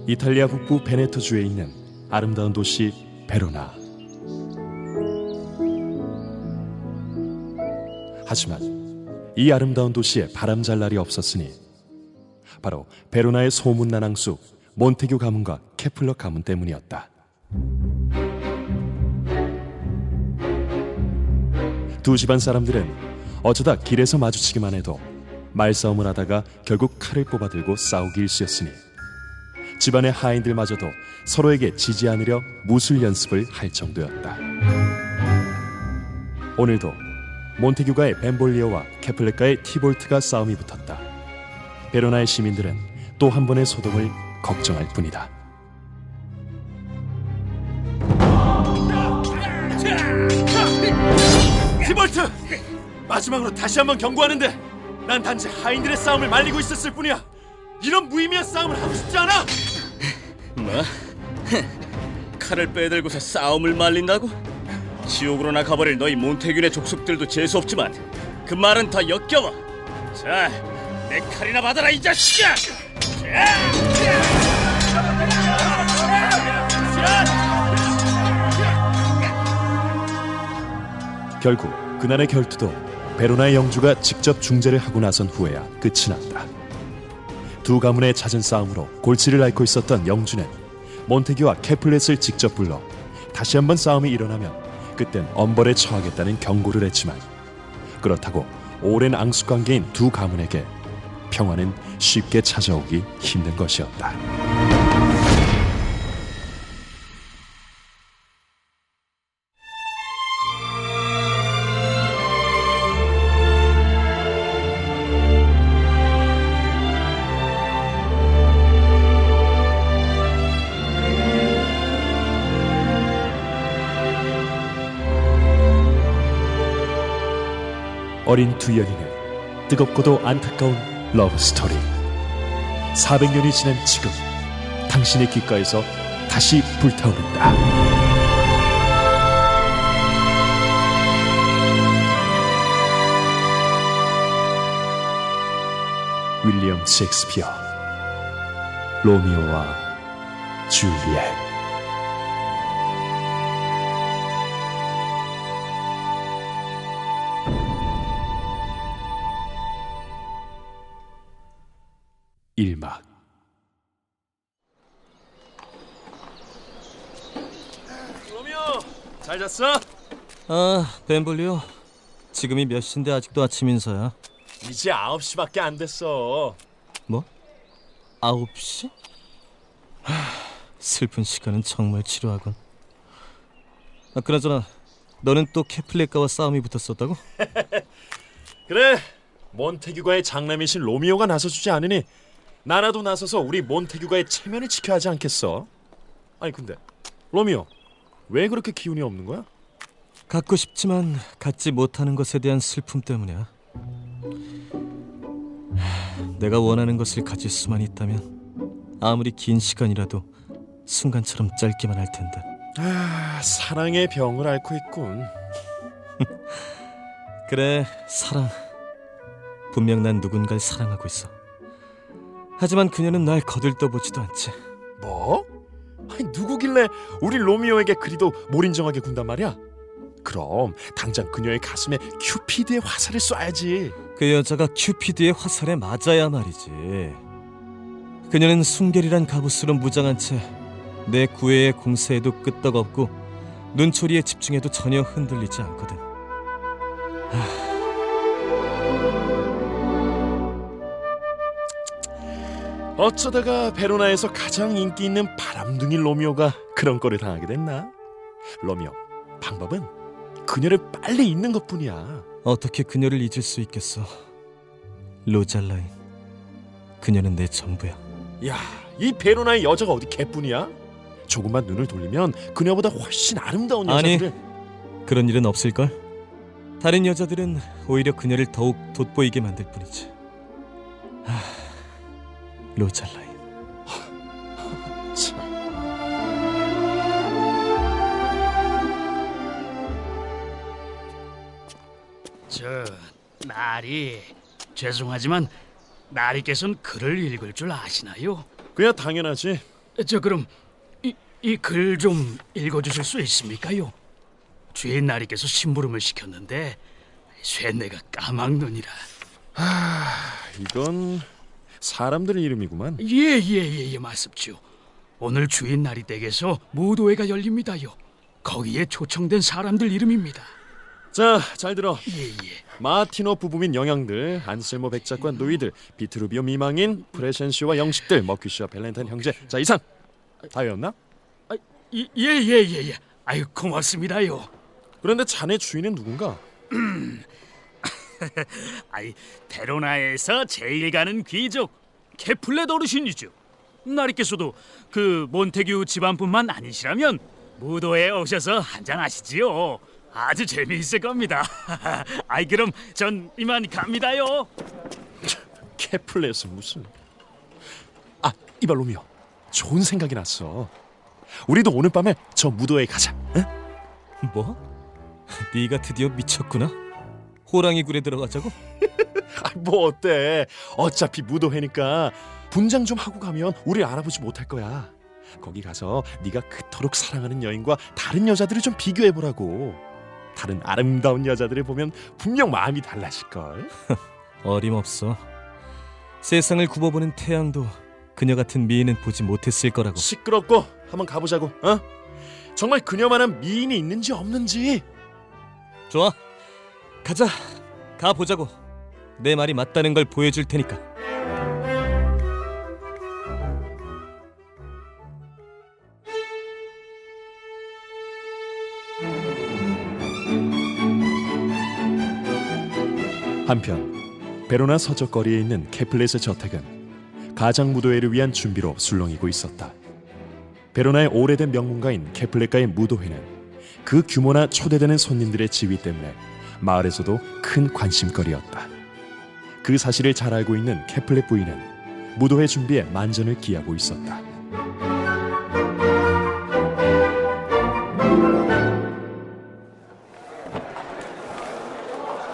이탈리아 북부 베네토주에 있는 아름다운 도시 베로나. 하지만 이 아름다운 도시에 바람잘 날이 없었으니 바로 베로나의 소문난 앙수 몬테규 가문과 케플러 가문 때문이었다. 두 집안 사람들은 어쩌다 길에서 마주치기만 해도 말싸움을 하다가 결국 칼을 뽑아들고 싸우기 일쑤였으니 집안의 하인들마저도 서로에게 지지 않으려 무술 연습을 할 정도였다. 오늘도 몬테규가의 벤볼리오와 케플레가의 티볼트가 싸움이 붙었다. 베로나의 시민들은 또 한 번의 소동을 걱정할 뿐이다. 티볼트! 마지막으로 다시 한번 경고하는데 난 단지 하인들의 싸움을 말리고 있었을 뿐이야. 이런 무의미한 싸움을 하고 싶지 않아! 뭐? 칼을 빼들고서 싸움을 말린다고? 지옥으로나 가버릴 너희 몬테균의 족속들도 재수없지만 그 말은 더 역겨워. 자, 내 칼이나 받아라 이 자식아! 결국 그날의 결투도 베로나의 영주가 직접 중재를 하고 나선 후에야 끝이 났다. 두 가문의 잦은 싸움으로 골치를 앓고 있었던 영주는 몬테규와 캐플렛을 직접 불러 다시 한번 싸움이 일어나면 그땐 엄벌에 처하겠다는 경고를 했지만 그렇다고 오랜 앙숙관계인 두 가문에게 평화는 쉽게 찾아오기 힘든 것이었다. 어린 두 연인의 뜨겁고도 안타까운 러브 스토리. 400년이 지난 지금 당신의 귓가에서 다시 불타오른다. 윌리엄 셰익스피어, 로미오와 줄리엣. 일막. 로미오, 잘 잤어? 아, 벤볼리오. 지금이 몇 시인데 아직도 아침 인사야? 이제 9시밖에 안 됐어. 뭐? 9시? 슬픈 시간은 정말 지루하군. 아, 그나저나 너는 또 캐플레가와 싸움이 붙었었다고? 그래, 몬테규가의 장남이신 로미오가 나서주지 않으니 나라도 나서서 우리 몬테규가의 체면을 지켜야 하지 않겠어? 아니 근데 로미오, 왜 그렇게 기운이 없는 거야? 갖고 싶지만 갖지 못하는 것에 대한 슬픔 때문이야. 내가 원하는 것을 가질 수만 있다면 아무리 긴 시간이라도 순간처럼 짧기만 할 텐데. 아, 사랑의 병을 앓고 있군. 그래, 사랑. 분명 난 누군가를 사랑하고 있어. 하지만 그녀는 날 거들떠보지도 않지. 뭐? 아니 누구길래 우리 로미오에게 그리도 몰인정하게 군단 말이야? 그럼 당장 그녀의 가슴에 큐피드의 화살을 쏴야지. 그 여자가 큐피드의 화살에 맞아야 말이지. 그녀는 순결이란 갑옷으로 무장한 채 내 구애의 공세에도 끄떡없고 눈초리에 집중해도 전혀 흔들리지 않거든. 어쩌다가 베로나에서 가장 인기 있는 바람둥이 로미오가 그런 꼴을 당하게 됐나? 로미오, 방법은 그녀를 빨리 잊는 것뿐이야. 어떻게 그녀를 잊을 수 있겠어. 로잘라인, 그녀는 내 전부야. 야, 이 베로나의 여자가 어디 개뿐이야? 조금만 눈을 돌리면 그녀보다 훨씬 아름다운 여자들을... 아니, 그런 일은 없을걸? 다른 여자들은 오히려 그녀를 더욱 돋보이게 만들 뿐이지. 로잘라인. 참... 나리, 죄송하지만 나리께서는 글을 읽을 줄 아시나요? 그야 당연하지. 저 그럼 이 글 좀 읽어주실 수 있습니까요? 주인 나리께서 심부름을 시켰는데 쇠내가 까막눈이라. 이건 사람들 이름이구만. 예, 말씀지요. 오늘 주인 나리 댁에서 무도회가 열립니다요. 거기에 초청된 사람들 이름입니다. 자, 잘 들어. 예. 마티노 부부민 영양들, 안셀모 백작과 노이들, 비트루비오 미망인, 프레센시오와 영식들, 머큐시와 밸렌타인 형제. 자, 이상 다 외웠나? 예. 아유, 고맙습니다요. 그런데 자네 주인은 누군가? 아이, 베로나에서 제일 가는 귀족 케플렛 어르신이죠. 나리께서도 그 몬테규 집안뿐만 아니시라면 무도에 오셔서 한잔 하시지요. 아주 재미있을 겁니다. 아이, 그럼 전 이만 갑니다요. 캐플렛은 무슨? 아, 이봐 로미오, 좋은 생각이 났어. 우리도 오늘 밤에 저 무도회에 가자. 응? 뭐? 네가 드디어 미쳤구나. 호랑이 굴에 들어가자고? 뭐 어때? 어차피 무도회니까 분장 좀 하고 가면 우리 알아보지 못할 거야. 거기 가서 네가 그토록 사랑하는 여인과 다른 여자들을 좀 비교해보라고. 다른 아름다운 여자들을 보면 분명 마음이 달라질걸. 어림없어. 세상을 굽어보는 태양도 그녀 같은 미인은 보지 못했을 거라고. 시끄럽고 한번 가보자고. 어? 정말 그녀만한 미인이 있는지 없는지. 좋아, 가자. 가보자고. 내 말이 맞다는 걸 보여줄 테니까. 한편 베로나 서쪽 거리에 있는 캐플렛의 저택은 가장 무도회를 위한 준비로 술렁이고 있었다. 베로나의 오래된 명문가인 캐플렛가의 무도회는 그 규모나 초대되는 손님들의 지위 때문에 마을에서도 큰 관심거리였다. 그 사실을 잘 알고 있는 캐플렛 부인은 무도회 준비에 만전을 기하고 있었다.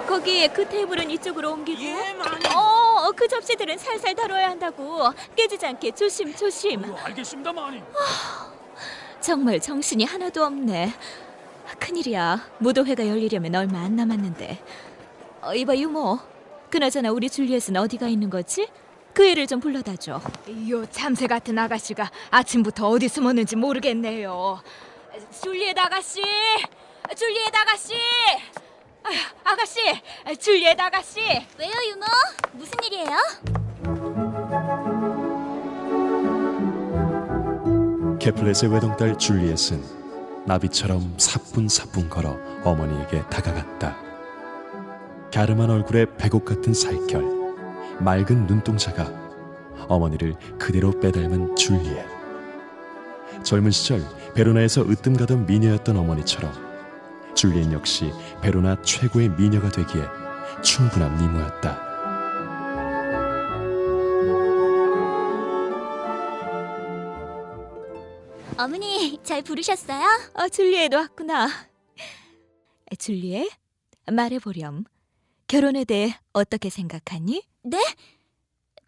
거기 그 테이블은 이쪽으로 옮기고. 예, 마님. 그 접시들은 살살 다뤄야 한다고. 깨지지 않게 조심. 알겠습니다, 마님. 정말 정신이 하나도 없네. 큰일이야. 무도회가 열리려면 얼마 안 남았는데. 이봐 유모, 그나저나 우리 줄리엣은 어디가 있는 거지? 그 애를 좀 불러다 줘. 요 참새 같은 아가씨가 아침부터 어디 숨었는지 모르겠네요. 줄리엣 아가씨! 줄리엣 아가씨! 아휴, 아가씨! 줄리엣 아가씨! 왜요 유모? 무슨 일이에요? 캐플렛의 외동딸 줄리엣은 나비처럼 사뿐사뿐 걸어 어머니에게 다가갔다. 갸름한 얼굴에 백옥 같은 살결, 맑은 눈동자가 어머니를 그대로 빼닮은 줄리엣. 젊은 시절 베로나에서 으뜸가던 미녀였던 어머니처럼 줄리엣 역시 베로나 최고의 미녀가 되기에 충분한 미모였다. 어머니 잘 부르셨어요? 줄리엣 왔구나. 줄리엣, 말해보렴. 결혼에 대해 어떻게 생각하니? 네?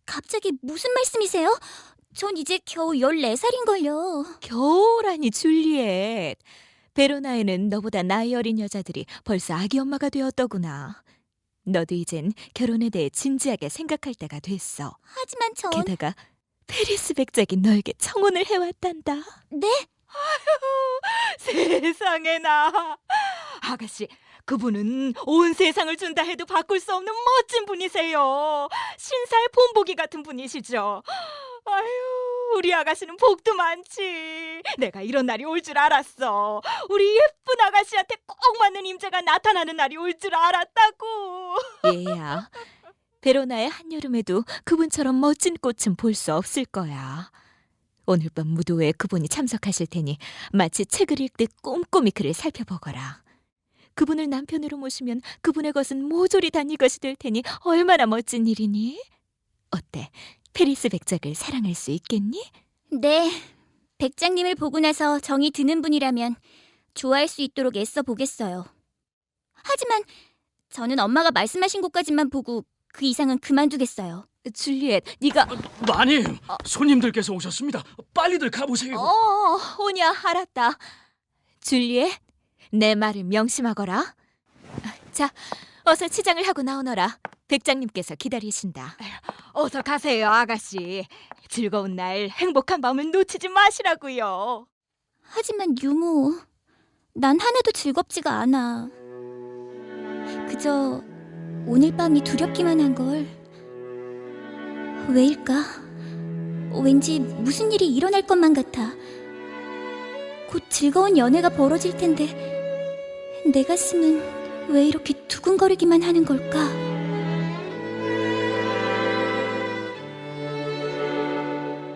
갑자기 무슨 말씀이세요? 전 이제 겨우 14살인걸요. 겨우라니 줄리엣. 베로나에는 너보다 나이 어린 여자들이 벌써 아기 엄마가 되었더구나. 너도 이젠 결혼에 대해 진지하게 생각할 때가 됐어. 하지만 전... 게다가 페리스 백작이 너에게 청혼을 해왔단다. 네? 아휴, 세상에나. 아가씨, 그분은 온 세상을 준다 해도 바꿀 수 없는 멋진 분이세요. 신사의 본보기 같은 분이시죠. 아휴, 우리 아가씨는 복도 많지. 내가 이런 날이 올 줄 알았어. 우리 예쁜 아가씨한테 꼭 맞는 임자가 나타나는 날이 올 줄 알았다고. 얘야, 베로나의 한여름에도 그분처럼 멋진 꽃은 볼 수 없을 거야. 오늘 밤 무도회에 그분이 참석하실 테니 마치 책을 읽듯 꼼꼼히 그를 살펴보거라. 그분을 남편으로 모시면 그분의 것은 모조리 다 네 것이 될 테니 얼마나 멋진 일이니? 어때? 페리스 백작을 사랑할 수 있겠니? 네. 백장님을 보고 나서 정이 드는 분이라면 좋아할 수 있도록 애써 보겠어요. 하지만 저는 엄마가 말씀하신 곳까지만 보고 그 이상은 그만두겠어요. 줄리엣, 네가 마님, 손님들께서 오셨습니다. 빨리들 가보세요. 오냐, 알았다. 줄리엣, 내 말을 명심하거라. 자, 어서 치장을 하고 나오너라. 백장님께서 기다리신다. 어서 가세요, 아가씨. 즐거운 날, 행복한 밤을 놓치지 마시라고요. 하지만 유모, 난 하나도 즐겁지가 않아. 그저 오늘 밤이 두렵기만 한걸. 왜일까? 왠지 무슨 일이 일어날 것만 같아. 곧 즐거운 연애가 벌어질 텐데 내 가슴은 왜 이렇게 두근거리기만 하는 걸까?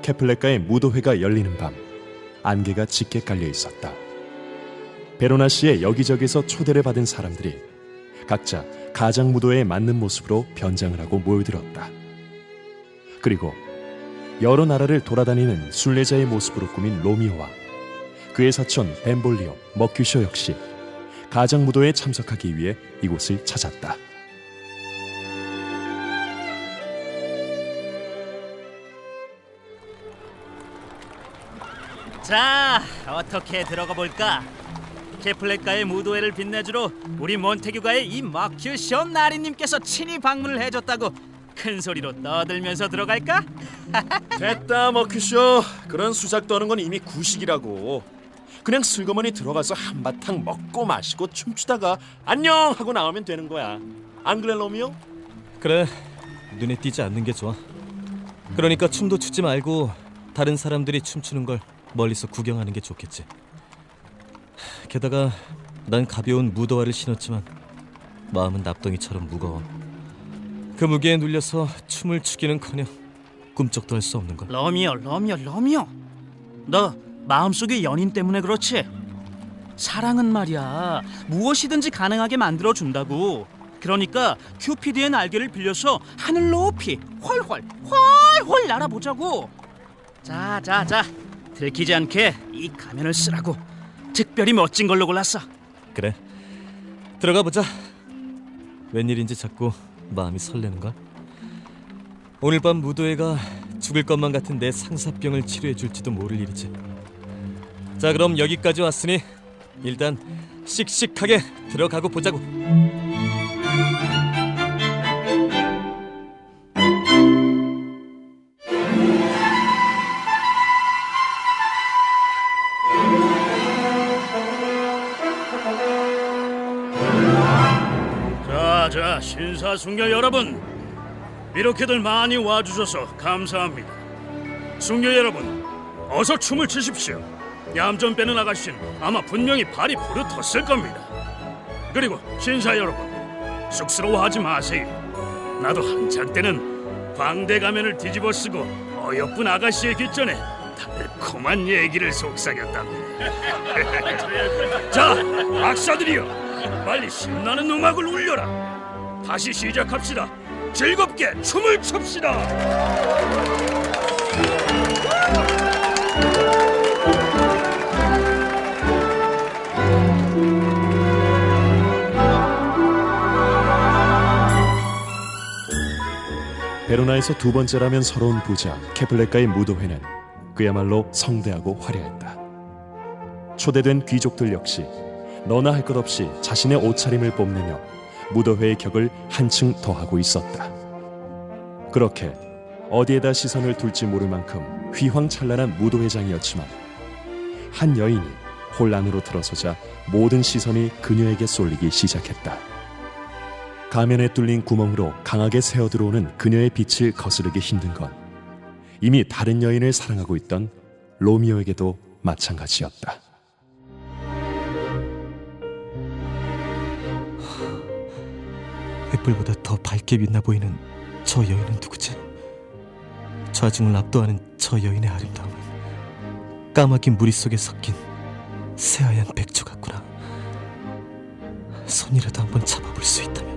케플레카의 무도회가 열리는 밤, 안개가 짙게 깔려 있었다. 베로나 시의 여기저기서 초대를 받은 사람들이 각자 가장 무도회에 맞는 모습으로 변장을 하고 모여들었다. 그리고 여러 나라를 돌아다니는 순례자의 모습으로 꾸민 로미오와 그의 사촌 벤볼리오, 머큐쇼 역시 가장 무도회에 참석하기 위해 이곳을 찾았다. 자, 어떻게 들어가 볼까? 케플레카의 무도회를 빛내주러 우리 몬테규가의 이 머큐쇼 나리님께서 친히 방문을 해줬다고 큰 소리로 떠들면서 들어갈까? 됐다, 머큐쇼. 그런 수작 떠는 건 이미 구식이라고. 그냥 슬그머니 들어가서 한바탕 먹고 마시고 춤추다가 안녕 하고 나오면 되는 거야. 안 그래, 로미오? 그래, 눈에 띄지 않는 게 좋아. 그러니까 춤도 추지 말고 다른 사람들이 춤추는 걸 멀리서 구경하는 게 좋겠지. 게다가 난 가벼운 무도화를 신었지만 마음은 납덩이처럼 무거워. 그 무게에 눌려서 춤을 추기는커녕 꿈쩍도 할 수 없는 걸. 로미오. 너 마음속의 연인 때문에 그렇지? 사랑은 말이야, 무엇이든지 가능하게 만들어준다고. 그러니까 큐피드의 날개를 빌려서 하늘 높이 훨훨 날아보자고. 자, 들키지 않게 이 가면을 쓰라고 특별히 멋진 걸로 골랐어. 그래, 들어가 보자. 웬일인지 자꾸 마음이 설레는걸. 오늘 밤 무도회가 죽을 것만 같은 내 상사병을 치료해 줄지도 모를 일이지. 자, 그럼 여기까지 왔으니 일단 씩씩하게 들어가고 보자고. 자, 신사숙녀 여러분, 이렇게들 많이 와주셔서 감사합니다. 숙녀 여러분, 어서 춤을 추십시오. 얌전 빼는 아가씨는 아마 분명히 발이 부르텄을 겁니다. 그리고 신사 여러분, 쑥스러워하지 마세요. 나도 한창 때는 광대 가면을 뒤집어 쓰고 어여쁜 아가씨의 귓전에 달콤한 얘기를 속삭였답니다. 자, 악사들이여, 빨리 신나는 음악을 울려라. 다시 시작합시다. 즐겁게 춤을 춥시다. 베로나에서 두 번째라면 서러운 부자 케플레카의 무도회는 그야말로 성대하고 화려했다. 초대된 귀족들 역시 너나 할 것 없이 자신의 옷차림을 뽐내며 무도회의 격을 한층 더하고 있었다. 그렇게 어디에다 시선을 둘지 모를 만큼 휘황찬란한 무도회장이었지만 한 여인이 혼란으로 들어서자 모든 시선이 그녀에게 쏠리기 시작했다. 가면에 뚫린 구멍으로 강하게 새어들어오는 그녀의 빛을 거스르기 힘든 건 이미 다른 여인을 사랑하고 있던 로미오에게도 마찬가지였다. 횃불보다 더 밝게 빛나 보이는 저 여인은 누구지? 좌중을 압도하는 저 여인의 아름다움은 까마귀 무리 속에 섞인 새하얀 백조 같구나. 손이라도 한번 잡아볼 수 있다면.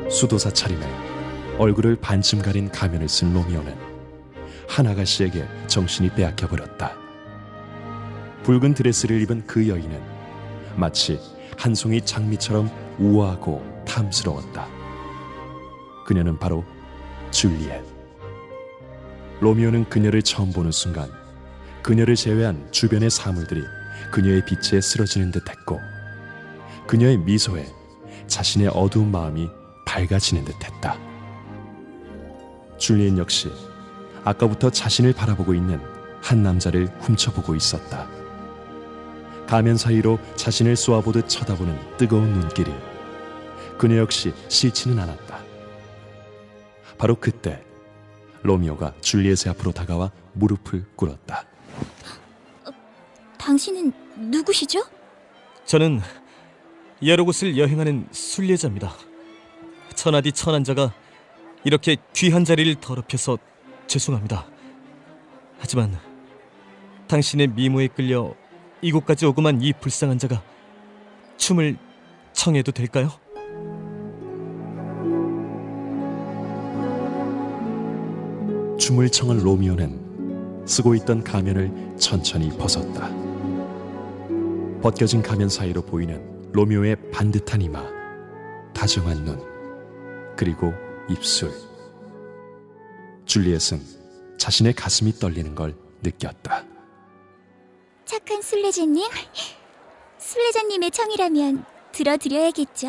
수도사 차림에 얼굴을 반쯤 가린 가면을 쓴 로미오는 한 아가씨에게 정신이 빼앗겨버렸다. 붉은 드레스를 입은 그 여인은 마치 한 송이 장미처럼 우아하고 탐스러웠다. 그녀는 바로 줄리엣. 로미오는 그녀를 처음 보는 순간 그녀를 제외한 주변의 사물들이 그녀의 빛에 쓰러지는 듯했고 그녀의 미소에 자신의 어두운 마음이 밝아지는 듯했다. 줄리엣 역시 아까부터 자신을 바라보고 있는 한 남자를 훔쳐보고 있었다. 가면 사이로 자신을 쏘아보듯 쳐다보는 뜨거운 눈길이 그녀 역시 싫지는 않았다. 바로 그때 로미오가 줄리엣의 앞으로 다가와 무릎을 꿇었다. 당신은 누구시죠? 저는 여러 곳을 여행하는 순례자입니다. 천하디 천한자가 이렇게 귀한 자리를 더럽혀서 죄송합니다. 하지만 당신의 미모에 끌려 이곳까지 오고만 이 불쌍한 자가 춤을 청해도 될까요? 춤을 청한 로미오는 쓰고 있던 가면을 천천히 벗었다. 벗겨진 가면 사이로 보이는 로미오의 반듯한 이마, 다정한 눈, 그리고 입술. 줄리엣은 자신의 가슴이 떨리는 걸 느꼈다. 착한 순례자님, 순례자님의 청이라면 들어드려야겠죠.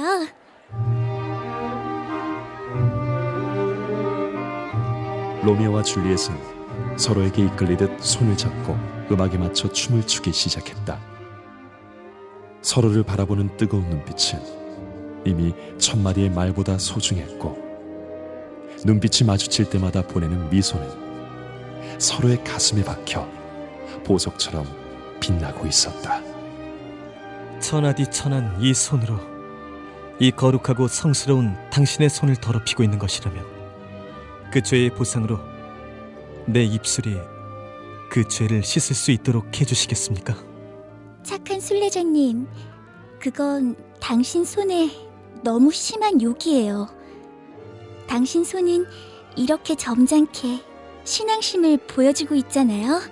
로미오와 줄리엣은 서로에게 이끌리듯 손을 잡고 음악에 맞춰 춤을 추기 시작했다. 서로를 바라보는 뜨거운 눈빛은 이미 천마디의 말보다 소중했고 눈빛이 마주칠 때마다 보내는 미소는 서로의 가슴에 박혀 보석처럼 빛나고 있었다. 천하디 천한 이 손으로 이 거룩하고 성스러운 당신의 손을 더럽히고 있는 것이라면 그 죄의 보상으로 내 입술이 그 죄를 씻을 수 있도록 해주시겠습니까? 착한 순례자님, 그건 당신 손에 너무 심한 욕이에요. 당신 손은 이렇게 점잖게 신앙심을 보여주고 있잖아요.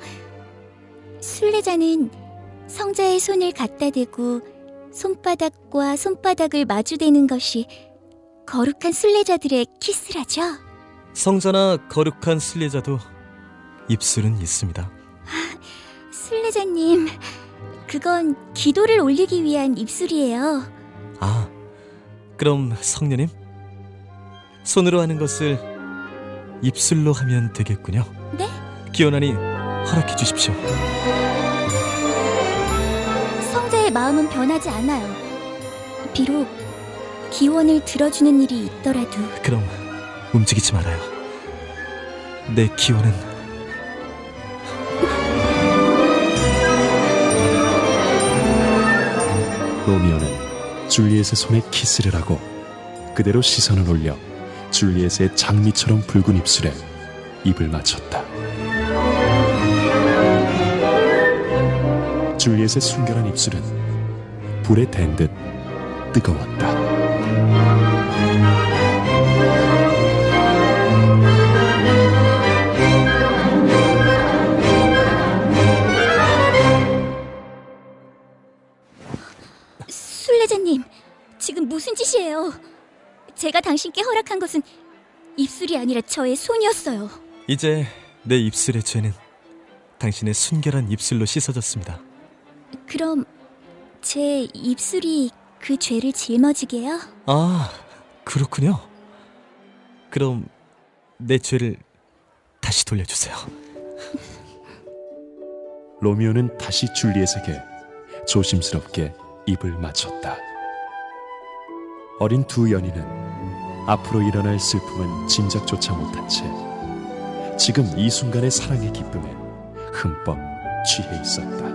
순례자는 성자의 손을 갖다 대고 손바닥과 손바닥을 마주대는 것이 거룩한 순례자들의 키스라죠. 성자나 거룩한 순례자도 입술은 있습니다. 순례자님, 그건 기도를 올리기 위한 입술이에요. 아, 그럼 성녀님? 손으로 하는 것을 입술로 하면 되겠군요. 네? 기원하니 허락해 주십시오. 성자의 마음은 변하지 않아요. 비록 기원을 들어주는 일이 있더라도. 그럼 움직이지 말아요. 내 기원은 로미오는 줄리엣의 손에 키스를 하고 그대로 시선을 올려 줄리엣의 장미처럼 붉은 입술에 입을 맞췄다. 줄리엣의 순결한 입술은 불에 댄 듯 뜨거웠다. 순례자님, 지금 무슨 짓이에요? 제가 당신께 허락한 것은 입술이 아니라 저의 손이었어요. 이제 내 입술의 죄는 당신의 순결한 입술로 씻어졌습니다. 그럼 제 입술이 그 죄를 짊어지게요? 아, 그렇군요. 그럼 내 죄를 다시 돌려주세요. 로미오는 다시 줄리엣에게 조심스럽게 입을 맞췄다. 어린 두 연인은 앞으로 일어날 슬픔은 짐작조차 못한 채 지금 이 순간의 사랑의 기쁨에 흠뻑 취해 있었다.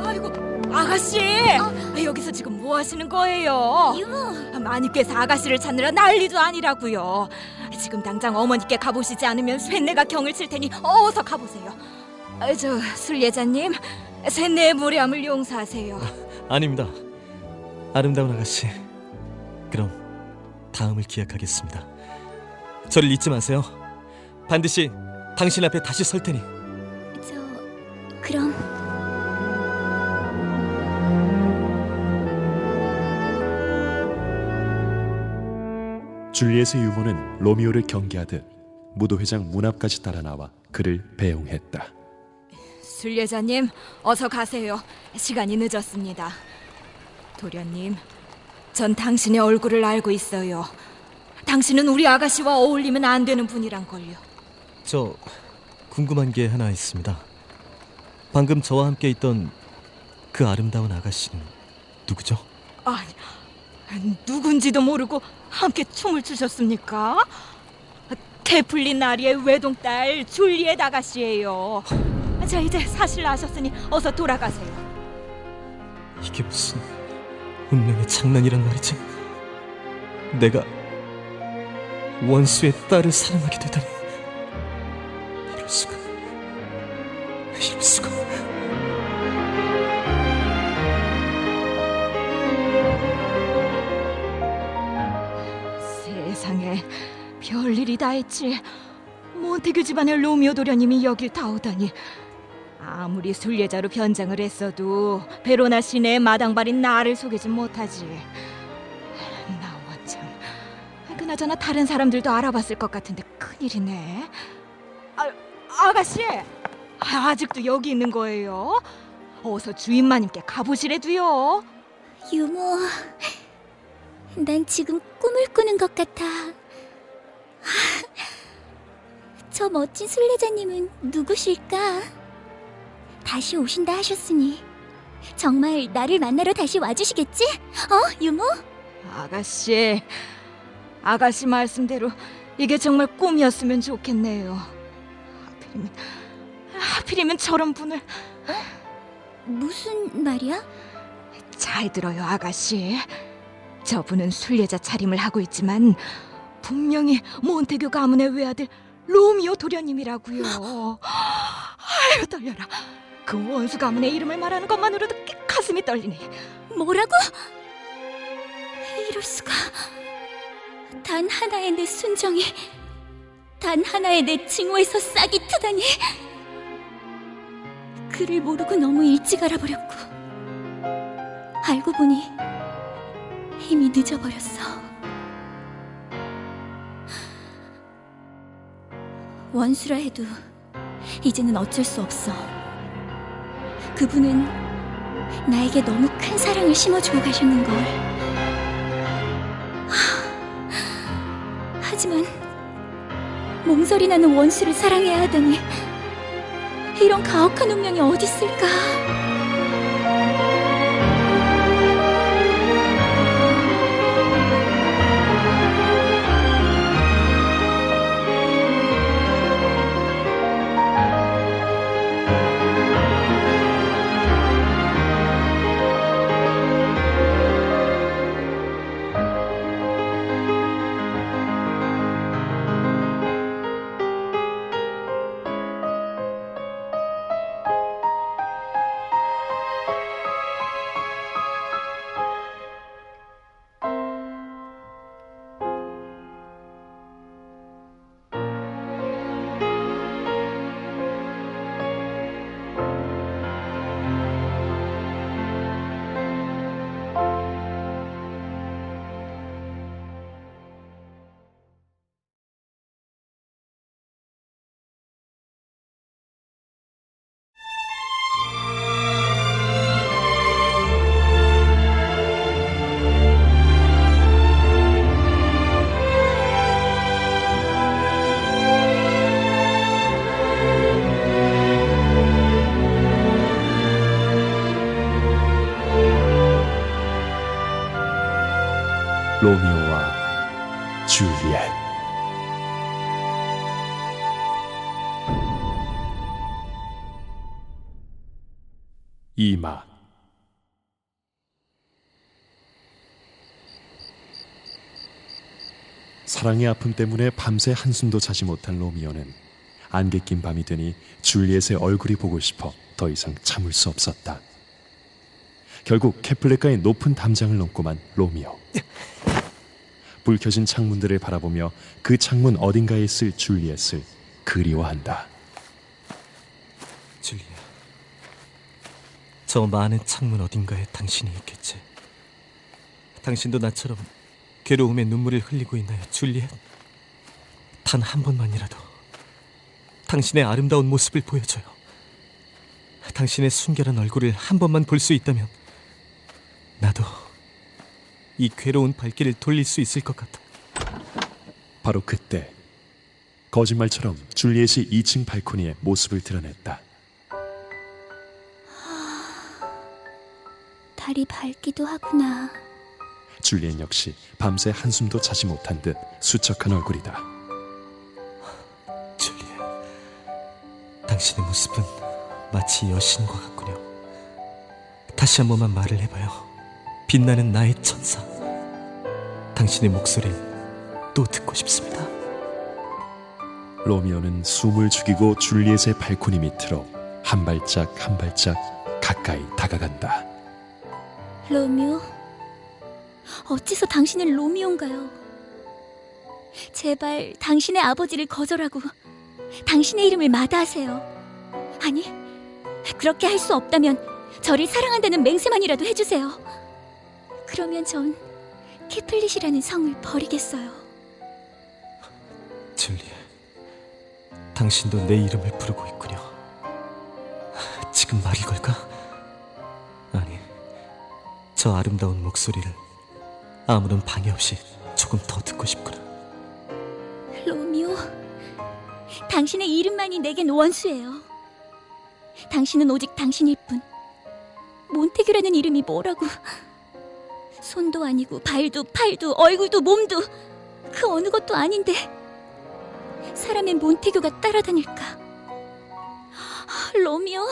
아이고, 아가씨! 여기서 지금 뭐 하시는 거예요? 마님께서 아가씨를 찾느라 난리도 아니라고요. 지금 당장 어머니께 가보시지 않으면 쇳내가 경을 칠 테니 어서 가보세요. 저 순례자님, 쇳내의 무례함을 용서하세요. 아닙니다. 아름다운 아가씨. 그럼 다음을 기약하겠습니다. 저를 잊지 마세요. 반드시 당신 앞에 다시 설 테니. 그럼 줄리엣의 유머는 로미오를 경계하듯 무도회장 문 앞까지 따라 나와 그를 배웅했다. 순례자님, 어서 가세요. 시간이 늦었습니다. 도련님, 전 당신의 얼굴을 알고 있어요. 당신은 우리 아가씨와 어울리면 안 되는 분이란걸요. 저 궁금한 게 하나 있습니다. 방금 저와 함께 있던 그 아름다운 아가씨는 누구죠? 아니, 누군지도 모르고 함께 춤을 추셨습니까? 캐플린 나리의 외동딸 줄리엣 아가씨예요. 자, 이제 사실 아셨으니 어서 돌아가세요. 이게 무슨 운명의 장난이란 말이지? 내가 원수의 딸을 사랑하게 되다니. 이럴 수가. 세상에, 별일이 다 있지. 몬테규 집안의 로미오 도련님이 여길 다 오다니. 아무리 순례자로 변장을 했어도 베로나 시내의 마당발인 나를 속이진 못하지. 나 원참, 그나저나 다른 사람들도 알아봤을 것 같은데 큰일이네. 아가씨, 아직도 여기 있는 거예요? 어서 주인마님께 가보시래도요. 유모, 난 지금 꿈을 꾸는 것 같아. 저 멋진 순례자님은 누구실까? 다시 오신다 하셨으니 정말 나를 만나러 다시 와주시겠지? 유모? 아가씨 말씀대로 이게 정말 꿈이었으면 좋겠네요. 하필이면 저런 분을. 무슨 말이야? 잘 들어요, 아가씨. 저분은 순례자 차림을 하고 있지만 분명히 몬테규 가문의 외아들 로미오 도련님이라고요. 아유, 떨려라. 그 원수 가문의 이름을 말하는 것만으로도 가슴이 떨리네. 뭐라고? 이럴 수가. 단 하나의 내 순정이, 단 하나의 내 증오에서 싹이 트다니. 그를 모르고 너무 일찍 알아버렸고, 알고 보니 이미 늦어버렸어. 원수라 해도 이제는 어쩔 수 없어. 그분은 나에게 너무 큰 사랑을 심어주고 가셨는걸. 하지만 몸서리 나는 원수를 사랑해야 하다니, 이런 가혹한 운명이 어디 있을까? 로미오와 줄리엣. 이마. 사랑의 아픔 때문에 밤새 한숨도 자지 못한 로미오는 안개 낀 밤이 되니 줄리엣의 얼굴이 보고 싶어 더 이상 참을 수 없었다. 결국 캐플렛가의 높은 담장을 넘고만 로미오. 불 켜진 창문들을 바라보며 그 창문 어딘가에 있을 줄리엣을 그리워한다. 줄리엣, 저 많은 창문 어딘가에 당신이 있겠지. 당신도 나처럼 괴로움에 눈물을 흘리고 있나요, 줄리엣? 단 한 번만이라도 당신의 아름다운 모습을 보여줘요. 당신의 순결한 얼굴을 한 번만 볼 수 있다면 나도 이 괴로운 발길을 돌릴 수 있을 것 같아. 바로 그때 거짓말처럼 줄리엣이 2층 발코니에 모습을 드러냈다. 달이 밝기도 하구나. 줄리엣 역시 밤새 한숨도 자지 못한 듯 수척한 얼굴이다. 줄리엣, 당신의 모습은 마치 여신과 같군요. 다시 한 번만 말을 해봐요. 빛나는 나의 천사. 당신의 목소리를 또 듣고 싶습니다. 로미오는 숨을 죽이고 줄리엣의 발코니 밑으로 한 발짝 한 발짝 가까이 다가간다. 로미오? 어째서 당신은 로미오인가요? 제발 당신의 아버지를 거절하고 당신의 이름을 마다하세요. 아니, 그렇게 할 수 없다면 저를 사랑한다는 맹세만이라도 해주세요. 그러면 전 캐플릿이라는 성을 버리겠어요. 줄리엣, 당신도 내 이름을 부르고 있군요. 지금 말을 걸까? 아니, 저 아름다운 목소리를 아무런 방해 없이 조금 더 듣고 싶구나. 로미오, 당신의 이름만이 내겐 원수예요. 당신은 오직 당신일 뿐. 몬테규라는 이름이 뭐라고. 손도 아니고 발도 팔도 얼굴도 몸도 그 어느 것도 아닌데 사람의 몬테규가 따라다닐까. 로미오,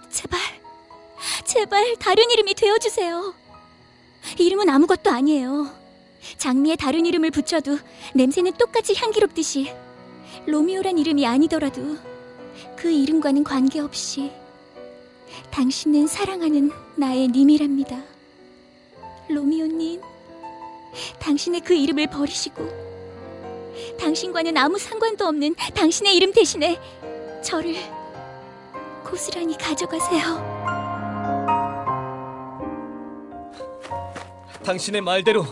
제발 다른 이름이 되어주세요. 이름은 아무것도 아니에요. 장미에 다른 이름을 붙여도 냄새는 똑같이 향기롭듯이 로미오란 이름이 아니더라도 그 이름과는 관계없이 당신은 사랑하는 나의 님이랍니다. 로미오님, 당신의 그 이름을 버리시고 당신과는 아무 상관도 없는 당신의 이름 대신에 저를 고스란히 가져가세요. 당신의 말대로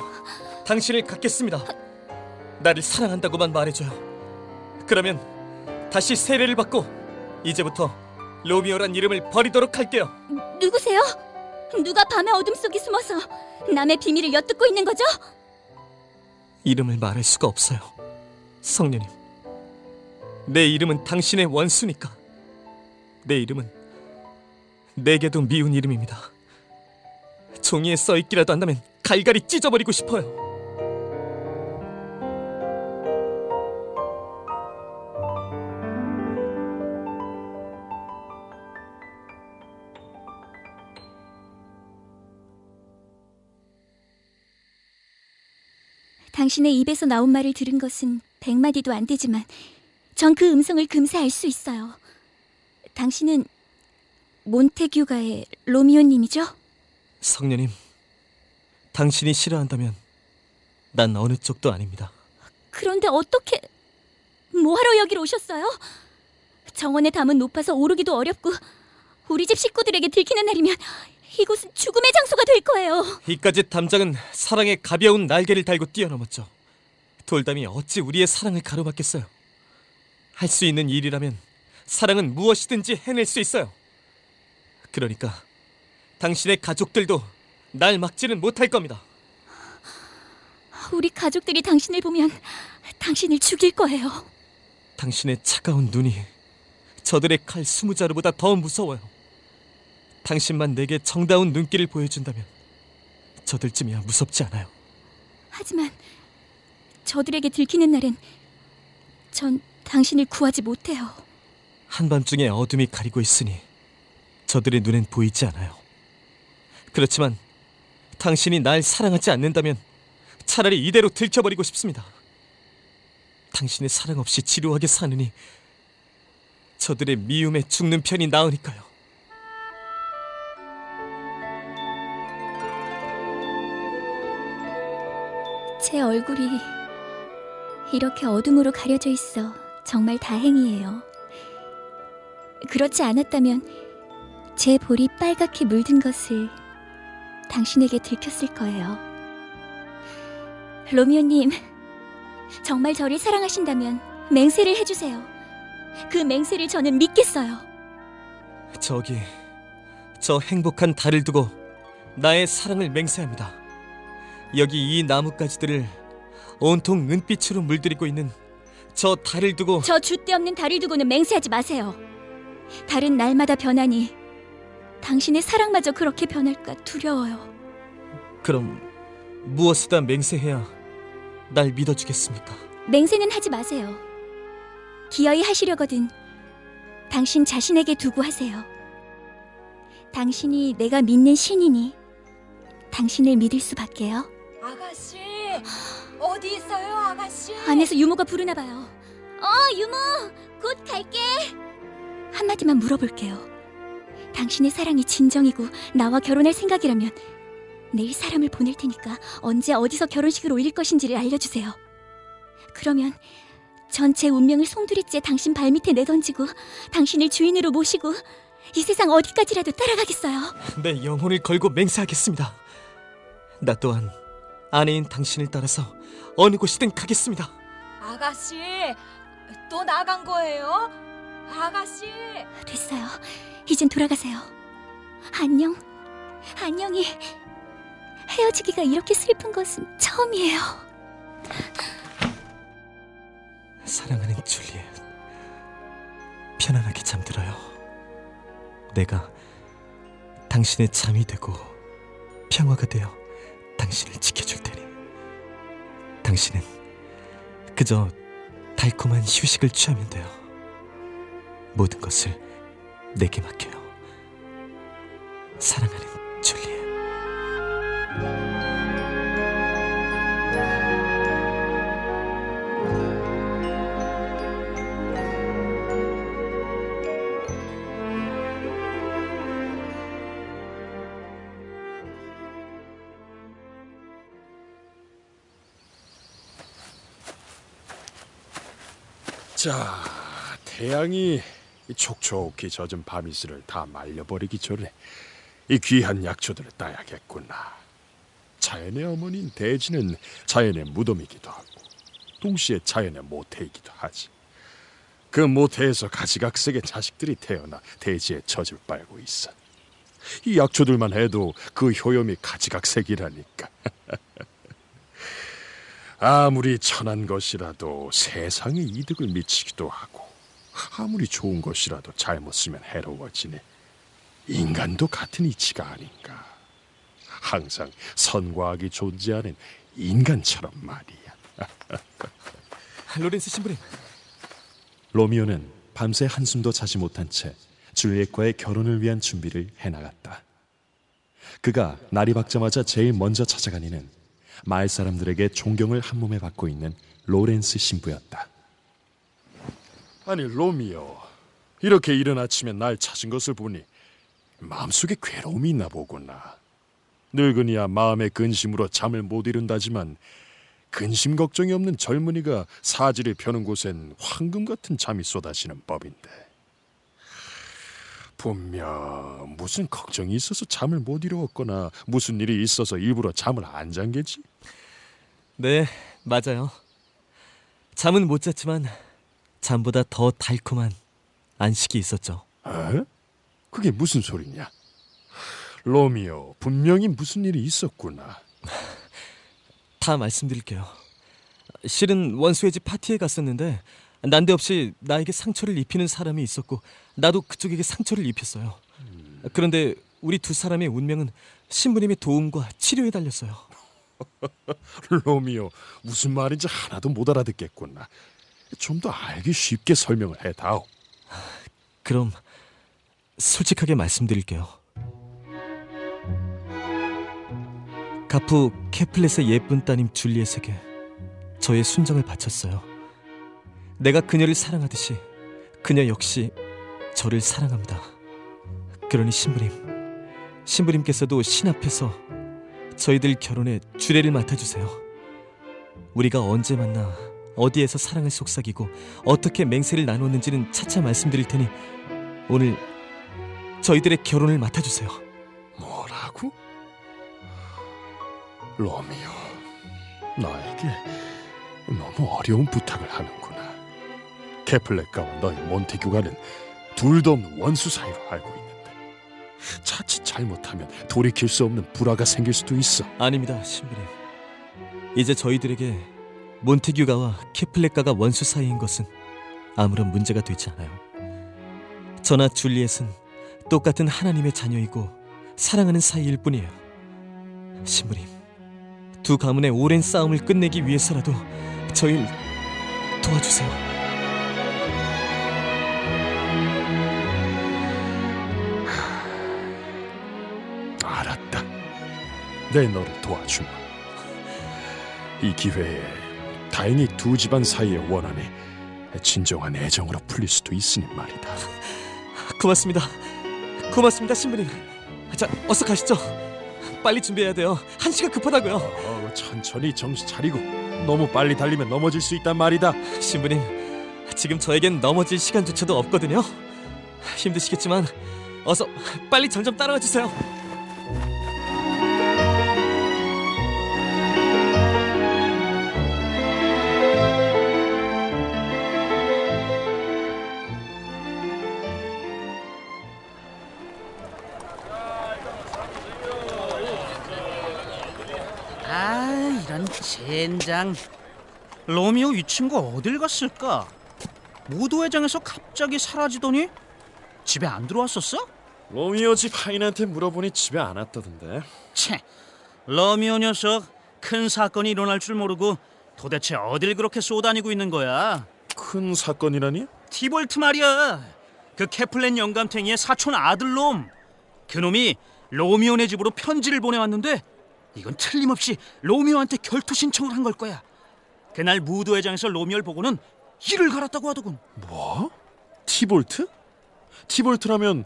당신을 갖겠습니다. 나를 사랑한다고만 말해줘요. 그러면 다시 세례를 받고 이제부터 로미오란 이름을 버리도록 할게요. 누구세요? 누가 밤의 어둠 속에 숨어서 남의 비밀을 엿듣고 있는 거죠? 이름을 말할 수가 없어요. 성녀님, 내 이름은 당신의 원수니까. 내 이름은 내게도 미운 이름입니다. 종이에 써있기라도 한다면 갈갈이 찢어버리고 싶어요. 당신의 입에서 나온 말을 들은 것은 100마디도 안 되지만 전 그 음성을 금세 알 수 있어요. 당신은 몬테규가의 로미오님이죠? 성녀님, 당신이 싫어한다면 난 어느 쪽도 아닙니다. 그런데 어떻게... 뭐하러 여기로 오셨어요? 정원의 담은 높아서 오르기도 어렵고 우리 집 식구들에게 들키는 날이면 이곳은 죽음의 장소가 될 거예요. 이까짓 담장은 사랑의 가벼운 날개를 달고 뛰어넘었죠. 돌담이 어찌 우리의 사랑을 가로막겠어요. 할 수 있는 일이라면 사랑은 무엇이든지 해낼 수 있어요. 그러니까 당신의 가족들도 날 막지는 못할 겁니다. 우리 가족들이 당신을 보면 당신을 죽일 거예요. 당신의 차가운 눈이 저들의 칼 20자루보다 더 무서워요. 당신만 내게 정다운 눈길을 보여준다면 저들쯤이야 무섭지 않아요. 하지만 저들에게 들키는 날엔 전 당신을 구하지 못해요. 한밤중에 어둠이 가리고 있으니 저들의 눈엔 보이지 않아요. 그렇지만 당신이 날 사랑하지 않는다면 차라리 이대로 들켜버리고 싶습니다. 당신의 사랑 없이 지루하게 사느니 저들의 미움에 죽는 편이 나으니까요. 제 얼굴이 이렇게 어둠으로 가려져 있어 정말 다행이에요. 그렇지 않았다면 제 볼이 빨갛게 물든 것을 당신에게 들켰을 거예요. 로미오님, 정말 저를 사랑하신다면 맹세를 해주세요. 그 맹세를 저는 믿겠어요. 저 행복한 달을 두고 나의 사랑을 맹세합니다. 여기 이 나뭇가지들을 온통 은빛으로 물들이고 있는 저 달을 두고. 저 줏대 없는 달을 두고는 맹세하지 마세요. 달은 날마다 변하니 당신의 사랑마저 그렇게 변할까 두려워요. 그럼 무엇이다 맹세해야 날 믿어주겠습니까? 맹세는 하지 마세요. 기어이 하시려거든 당신 자신에게 두고 하세요. 당신이 내가 믿는 신이니 당신을 믿을 수밖에요. 아가씨, 어디 있어요, 아가씨? 안에서 유모가 부르나 봐요. 유모, 곧 갈게. 한마디만 물어볼게요. 당신의 사랑이 진정이고 나와 결혼할 생각이라면 내일 사람을 보낼 테니까 언제 어디서 결혼식을 올릴 것인지를 알려주세요. 그러면 전 제 운명을 송두리째 당신 발밑에 내던지고 당신을 주인으로 모시고 이 세상 어디까지라도 따라가겠어요. 내 영혼을 걸고 맹세하겠습니다. 나 또한 아내인 당신을 따라서 어느 곳이든 가겠습니다. 아가씨, 또 나간 거예요? 아가씨. 됐어요. 이젠 돌아가세요. 안녕. 안녕히. 헤어지기가 이렇게 슬픈 것은 처음이에요. 사랑하는 줄리엣, 편안하게 잠들어요. 내가 당신의 잠이 되고 평화가 되어 당신을 지켜줄 테니 당신은 그저 달콤한 휴식을 취하면 돼요. 모든 것을 내게 맡겨요. 사랑하는 줄리엣. 자, 태양이 촉촉히 젖은 밤이슬을 다 말려버리기 전에 이 귀한 약초들을 따야겠구나. 자연의 어머니인 대지는 자연의 무덤이기도 하고 동시에 자연의 모태이기도 하지. 그 모태에서 가지각색의 자식들이 태어나 대지의 젖을 빨고 있어. 이 약초들만 해도 그 효염이 가지각색이라니까. 아무리 천한 것이라도 세상에 이득을 미치기도 하고 아무리 좋은 것이라도 잘못 쓰면 해로워지네. 인간도 같은 이치가 아닌가. 항상 선과 악이 존재하는 인간처럼 말이야. 로렌스 신부님. 로미오는 밤새 한숨도 자지 못한 채 줄리엣과의 결혼을 위한 준비를 해나갔다. 그가 날이 밝자마자 제일 먼저 찾아간 이는 마을 사람들에게 존경을 한몸에 받고 있는 로렌스 신부였다. 아니 로미오, 이렇게 이른 아침에 날 찾은 것을 보니 마음속에 괴로움이 있나 보구나. 늙은이야 마음의 근심으로 잠을 못 이룬다지만 근심 걱정이 없는 젊은이가 사지를 펴는 곳엔 황금 같은 잠이 쏟아지는 법인데 분명 무슨 걱정이 있어서 잠을 못 이루었거나 무슨 일이 있어서 일부러 잠을 안 잔 게지? 네, 맞아요. 잠은 못 잤지만 잠보다 더 달콤한 안식이 있었죠. 에? 그게 무슨 소리냐? 로미오, 분명히 무슨 일이 있었구나. 다 말씀드릴게요. 실은 원수의 집 파티에 갔었는데 난데없이 나에게 상처를 입히는 사람이 있었고 나도 그쪽에게 상처를 입혔어요. 그런데 우리 두 사람의 운명은 신부님의 도움과 치료에 달렸어요. 로미오, 무슨 말인지 하나도 못 알아듣겠구나. 좀 더 알기 쉽게 설명을 해다오. 그럼 솔직하게 말씀드릴게요. 가프 캐플렛의 예쁜 따님 줄리엣에게 저의 순정을 바쳤어요. 내가 그녀를 사랑하듯이 그녀 역시 저를 사랑합니다. 그러니 신부님께서도 신 앞에서 저희들 결혼에 주례를 맡아주세요. 우리가 언제 만나 어디에서 사랑을 속삭이고 어떻게 맹세를 나눴는지는 차차 말씀드릴 테니 오늘 저희들의 결혼을 맡아주세요. 뭐라고? 로미오, 나에게 너무 어려운 부탁을 하는구나. 케플레카와 너희 몬테규가는 둘도 없는 원수 사이로 알고 있는데 자칫 잘못하면 돌이킬 수 없는 불화가 생길 수도 있어. 아닙니다, 신부님. 이제 저희들에게 몬테규가와 케플레카가 원수 사이인 것은 아무런 문제가 되지 않아요. 저나 줄리엣은 똑같은 하나님의 자녀이고 사랑하는 사이일 뿐이에요. 신부님, 두 가문의 오랜 싸움을 끝내기 위해서라도 저희를 도와주세요. 알았다. 내 너를 도와주마. 이 기회에 다행히 두 집안 사이의 원한이 진정한 애정으로 풀릴 수도 있으니 말이다. 고맙습니다. 고맙습니다, 신부님. 자, 어서 가시죠. 빨리 준비해야 돼요. 한시가 급하다고요. 천천히 정신 차리고. 너무 빨리 달리면 넘어질 수 있단 말이다. 신부님, 지금 저에겐 넘어질 시간조차도 없거든요. 힘드시겠지만 어서 빨리 점점 따라와 주세요. 아, 이런 젠장. 로미오 이 친구 어딜 갔을까? 무도회장에서 갑자기 사라지더니 집에 안 들어왔었어? 로미오 집 하인한테 물어보니 집에 안 왔다던데. 채, 로미오 녀석 큰 사건이 일어날 줄 모르고 도대체 어딜 그렇게 쏘다니고 있는 거야? 큰 사건이라니? 티볼트 말이야. 그 케플렌 영감탱이의 사촌 아들놈. 그놈이 로미오네 집으로 편지를 보내왔는데 이건 틀림없이 로미오한테 결투 신청을 한 걸 거야. 그날 무도회장에서 로미오를 보고는 이를 갈았다고 하더군. 뭐? 티볼트? 티볼트라면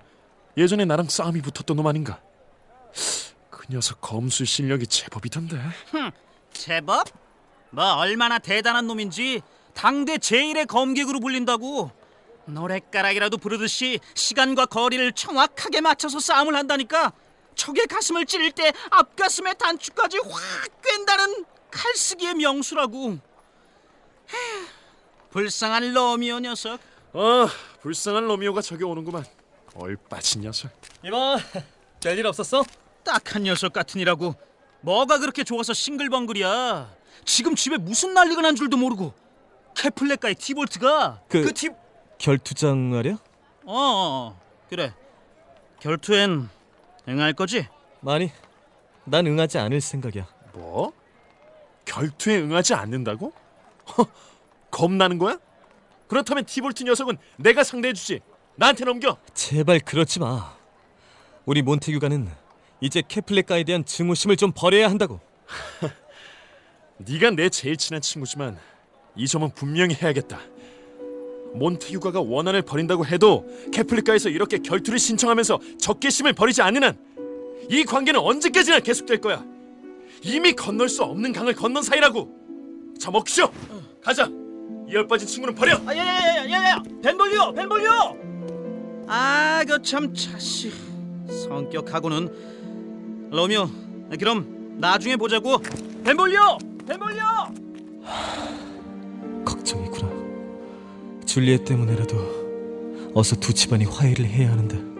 예전에 나랑 싸움이 붙었던 놈 아닌가? 그 녀석 검술 실력이 제법이던데. 제법? 뭐 얼마나 대단한 놈인지 당대 제1의 검객으로 불린다고. 노랫가락이라도 부르듯이 시간과 거리를 정확하게 맞춰서 싸움을 한다니까. 적의 가슴을 찌를 때 앞가슴의 단추까지 확 꿰다는 칼쓰기의 명수라고. 에휴, 불쌍한 로미오 녀석. 불쌍한 로미오가 저기 오는구만. 얼빠진 녀석. 이봐, 별일 없었어? 딱한 녀석 같으니라고. 뭐가 그렇게 좋아서 싱글벙글이야. 지금 집에 무슨 난리가 난 줄도 모르고. 케플레카의 티볼트가 결투장 말이야? 그래. 결투엔 응할 거지? 아니, 난 응하지 않을 생각이야. 뭐? 결투에 응하지 않는다고? 겁나는 거야? 그렇다면 티볼트 녀석은 내가 상대해주지. 나한테 넘겨. 제발 그러지 마. 우리 몬테규가는 이제 케플레카에 대한 증오심을 좀 버려야 한다고. 네가 내 제일 친한 친구지만 이 점은 분명히 해야겠다. 몬테규가가 원한을 버린다고 해도 케플레카에서 이렇게 결투를 신청하면서 적개심을 버리지 않는 한 이 관계는 언제까지나 계속될 거야. 이미 건널 수 없는 강을 건넌 사이라고. 자, 먹시오. 가자. 이 열빠진 친구는 버려. 야야야야야! 벤볼리오! 아, 그 참 자식. 성격하고는. 로미오, 그럼 나중에 보자고. 벤볼리오! 걱정이구나. 줄리엣 때문에라도 어서 두 집안이 화해를 해야 하는데.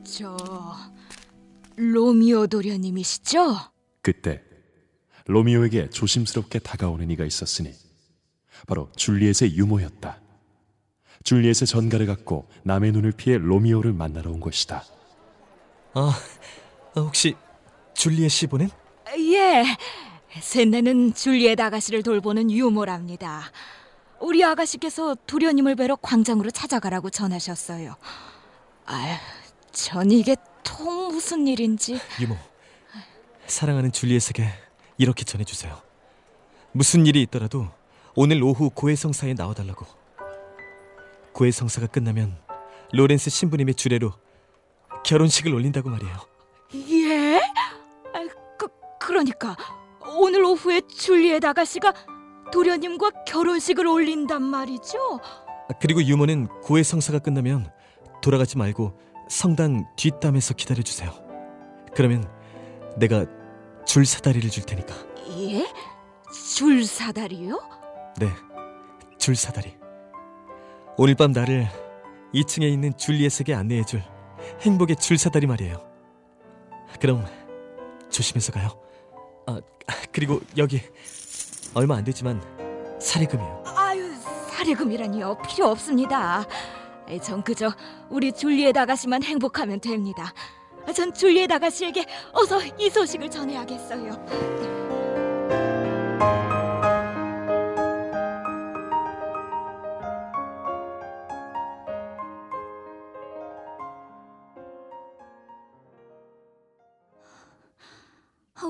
저 로미오 도련님이시죠? 그때 로미오에게 조심스럽게 다가오는 이가 있었으니 바로 줄리엣의 유모였다. 줄리엣의 전가를 갖고 남의 눈을 피해 로미오를 만나러 온 것이다. 혹시 줄리엣 씨 보낸? 예, 셋내는 줄리엣 아가씨를 돌보는 유모랍니다. 우리 아가씨께서 도련님을 뵈러 광장으로 찾아가라고 전하셨어요. 전 이게 통 무슨 일인지. 유모, 사랑하는 줄리엣에게 이렇게 전해주세요. 무슨 일이 있더라도 오늘 오후 고해성사에 나와달라고. 고해성사가 끝나면 로렌스 신부님의 주례로 결혼식을 올린다고 말이에요. 예? 그러니까 오늘 오후에 줄리엣 아가씨가 도련님과 결혼식을 올린단 말이죠? 그리고 유모는 고해 성사가 끝나면 돌아가지 말고 성당 뒷담에서 기다려주세요. 그러면 내가 줄 사다리를 줄 테니까. 예? 줄 사다리요? 네, 줄 사다리. 오늘 밤 나를 2층에 있는 줄리엣에게 안내해줄 행복의 줄 사다리 말이에요. 그럼 조심해서 가요. 그리고 여기 얼마 안 되지만 사례금이에요. 아유, 사례금이라니요. 필요 없습니다. 전 그저 우리 줄리엣 아가씨만 행복하면 됩니다. 전 줄리엣 아가씨에게 어서 이 소식을 전해야겠어요.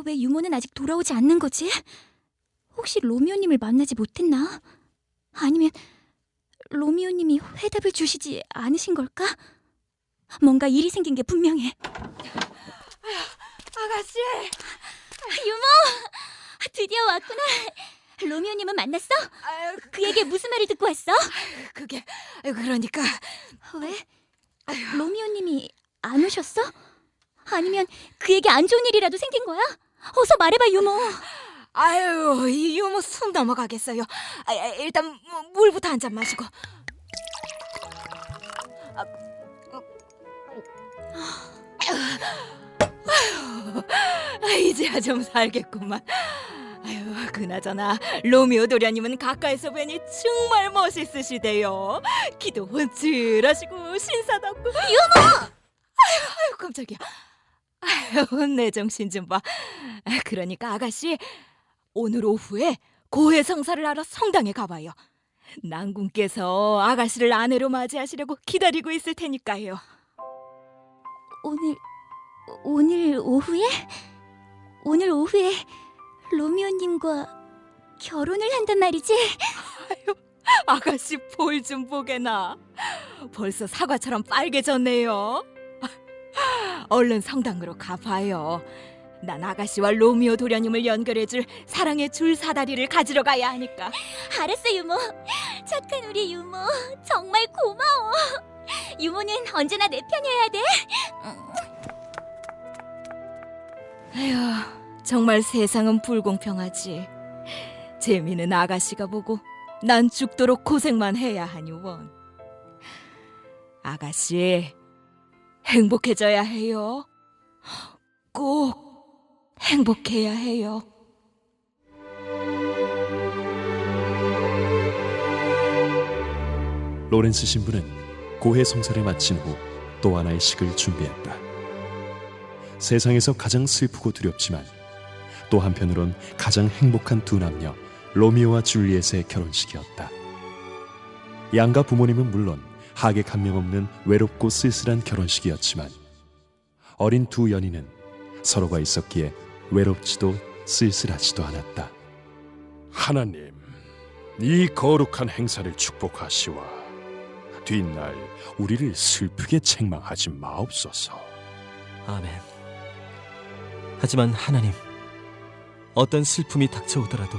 왜 유모는 아직 돌아오지 않는 거지? 혹시 로미오님을 만나지 못했나? 아니면 로미오님이 회답을 주시지 않으신 걸까? 뭔가 일이 생긴 게 분명해. 아가씨! 유모! 드디어 왔구나. 로미오님은 만났어? 그에게 무슨 말을 듣고 왔어? 그게 그러니까 왜? 로미오님이 안 오셨어? 아니면 그에게 안 좋은 일이라도 생긴 거야? 어서 말해봐, 유모. 아유, 이 유모 숨 넘어가겠어요. 일단 물부터 한 잔 마시고. 이제야 좀 살겠구만. 아유, 그나저나 로미오 도련님은 가까이서 뵈니 정말 멋있으시대요. 키도 훤칠하시고 신사답고. 유모! 아유, 깜짝이야. 아유, 내 정신 좀 봐. 그러니까 아가씨, 오늘 오후에 고해 성사를 하러 성당에 가봐요. 난군께서 아가씨를 아내로 맞이하시려고 기다리고 있을 테니까요. 오늘 오후에? 오늘 오후에 로미오님과 결혼을 한단 말이지? 아유, 아가씨 볼 좀 보게나. 벌써 사과처럼 빨개졌네요. 얼른 성당으로 가봐요. 난 아가씨와 로미오 도련님을 연결해줄 사랑의 줄 사다리를 가지러 가야 하니까. 알았어, 유모. 착한 우리 유모. 정말 고마워. 유모는 언제나 내 편이어야 돼. 아휴, 정말 세상은 불공평하지. 재미는 아가씨가 보고 난 죽도록 고생만 해야 하니 원. 아가씨, 행복해져야 해요. 꼭 행복해야 해요. 로렌스 신부는 고해 성사를 마친 후 또 하나의 식을 준비했다. 세상에서 가장 슬프고 두렵지만 또 한편으론 가장 행복한 두 남녀 로미오와 줄리엣의 결혼식이었다. 양가 부모님은 물론 하객 한 명 없는 외롭고 쓸쓸한 결혼식이었지만 어린 두 연인은 서로가 있었기에 외롭지도 쓸쓸하지도 않았다. 하나님, 이 거룩한 행사를 축복하시와 뒷날 우리를 슬프게 책망하지 마옵소서. 아멘. 하지만 하나님, 어떤 슬픔이 닥쳐오더라도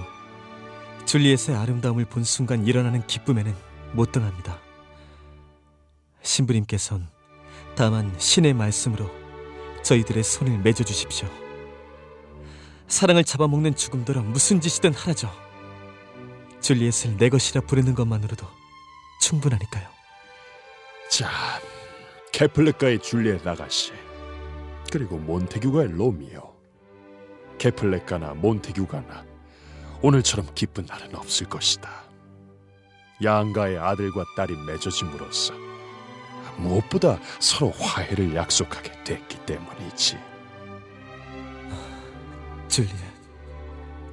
줄리엣의 아름다움을 본 순간 일어나는 기쁨에는 못 등합니다. 신부님께선 다만 신의 말씀으로 저희들의 손을 맺어주십시오. 사랑을 잡아먹는 죽음더러 무슨 짓이든 하라죠. 줄리엣을 내 것이라 부르는 것만으로도 충분하니까요. 자, 케플레가의 줄리엣 아가씨, 그리고 몬테규가의 로미오. 케플레가나 몬테규가나 오늘처럼 기쁜 날은 없을 것이다. 양가의 아들과 딸이 맺어짐으로써 무엇보다 서로 화해를 약속하게 됐기 때문이지. 줄리엣,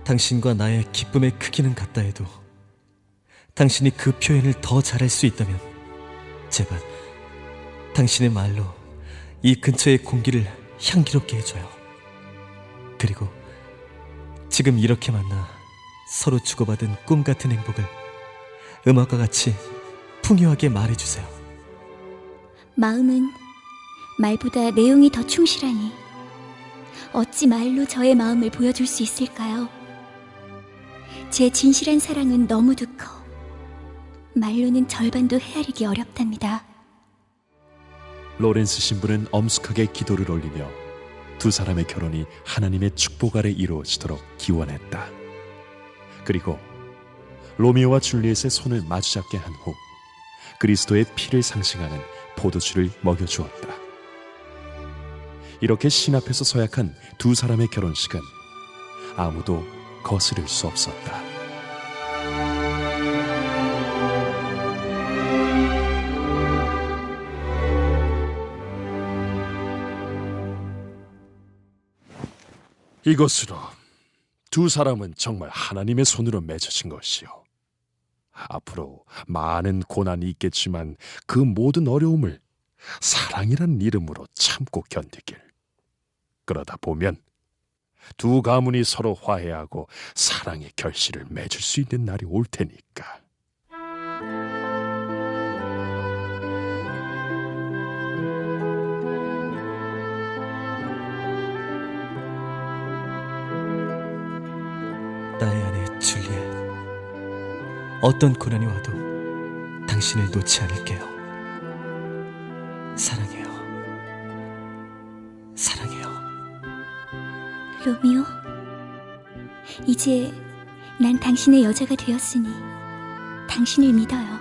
당신과 나의 기쁨의 크기는 같다 해도 당신이 그 표현을 더 잘할 수 있다면 제발 당신의 말로 이 근처의 공기를 향기롭게 해줘요. 그리고 지금 이렇게 만나 서로 주고받은 꿈 같은 행복을 음악과 같이 풍요하게 말해주세요. 마음은 말보다 내용이 더 충실하니 어찌 말로 저의 마음을 보여줄 수 있을까요? 제 진실한 사랑은 너무도 커 말로는 절반도 헤아리기 어렵답니다. 로렌스 신부는 엄숙하게 기도를 올리며 두 사람의 결혼이 하나님의 축복 아래 이루어지도록 기원했다. 그리고 로미오와 줄리엣의 손을 마주잡게 한 후 그리스도의 피를 상징하는 포도주를 먹여주었다. 이렇게 신 앞에서 서약한 두 사람의 결혼식은 아무도 거스를 수 없었다. 이것으로 두 사람은 정말 하나님의 손으로 맺어진 것이요. 앞으로 많은 고난이 있겠지만 그 모든 어려움을 사랑이라는 이름으로 참고 견디길. 그러다 보면 두 가문이 서로 화해하고 사랑의 결실을 맺을 수 있는 날이 올 테니까. 나의 아내 줄리엣, 어떤 고난이 와도 당신을 놓지 않을게요. 사랑해요. 사랑해요. 로미오, 이제 난 당신의 여자가 되었으니 당신을 믿어요.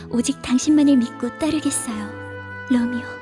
오직 당신만을 믿고 따르겠어요, 로미오.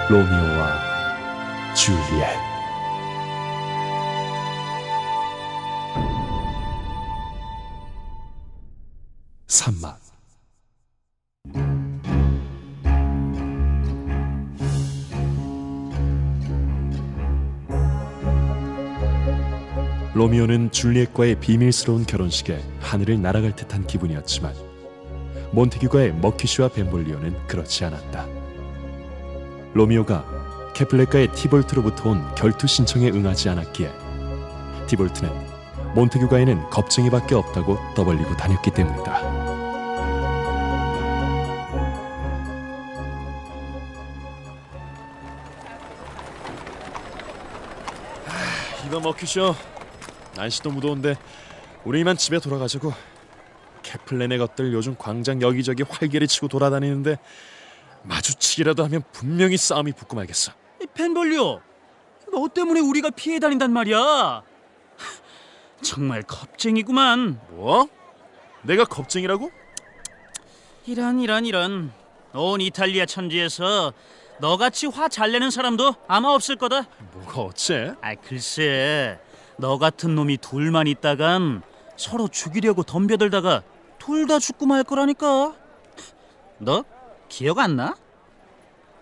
로미오와 줄리엣. 산막. 로미오는 줄리엣과의 비밀스러운 결혼식에 하늘을 날아갈 듯한 기분이었지만 몬테규가의 머큐시와 벤볼리오는 그렇지 않았다. 로미오가 캐플레가의 티볼트로부터 온 결투 신청에 응하지 않았기에 티볼트는 몬테규가에는 겁쟁이밖에 없다고 떠벌리고 다녔기 때문이다. 이봐 머큐쇼, 날씨도 무더운데 우리 이만 집에 돌아가자고. 캐플랜의 것들 요즘 광장 여기저기 활개를 치고 돌아다니는데 마주치기라도 하면 분명히 싸움이 붙고 말겠어. 펜볼리오, 너 때문에 우리가 피해 다닌단 말이야. 정말 겁쟁이구만. 뭐? 내가 겁쟁이라고? 이런 온 이탈리아 천지에서 너같이 화 잘 내는 사람도 아마 없을 거다. 뭐가 어째? 글쎄, 너 같은 놈이 둘만 있다간 서로 죽이려고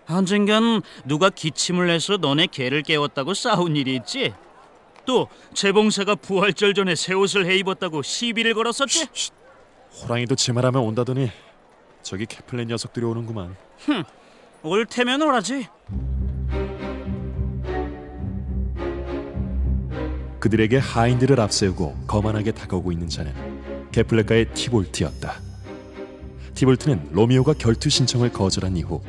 언젠간 누가 기침을 해서 너네 개를 깨웠다고 싸운 일이 있지? 또 재봉사가 부활절 전에 새 옷을 해입었다고 시비를 걸었었지? 호랑이도 지 말하면 온다더니 저기 캐플린 녀석들이 오는구만. 올 테면 오라지. 그들에게 하인들을 앞세우고 거만하게 다가오고 있는 자는 케플레가의 티볼트였다. 티볼트는 로미오가 결투 신청을 거절한 이후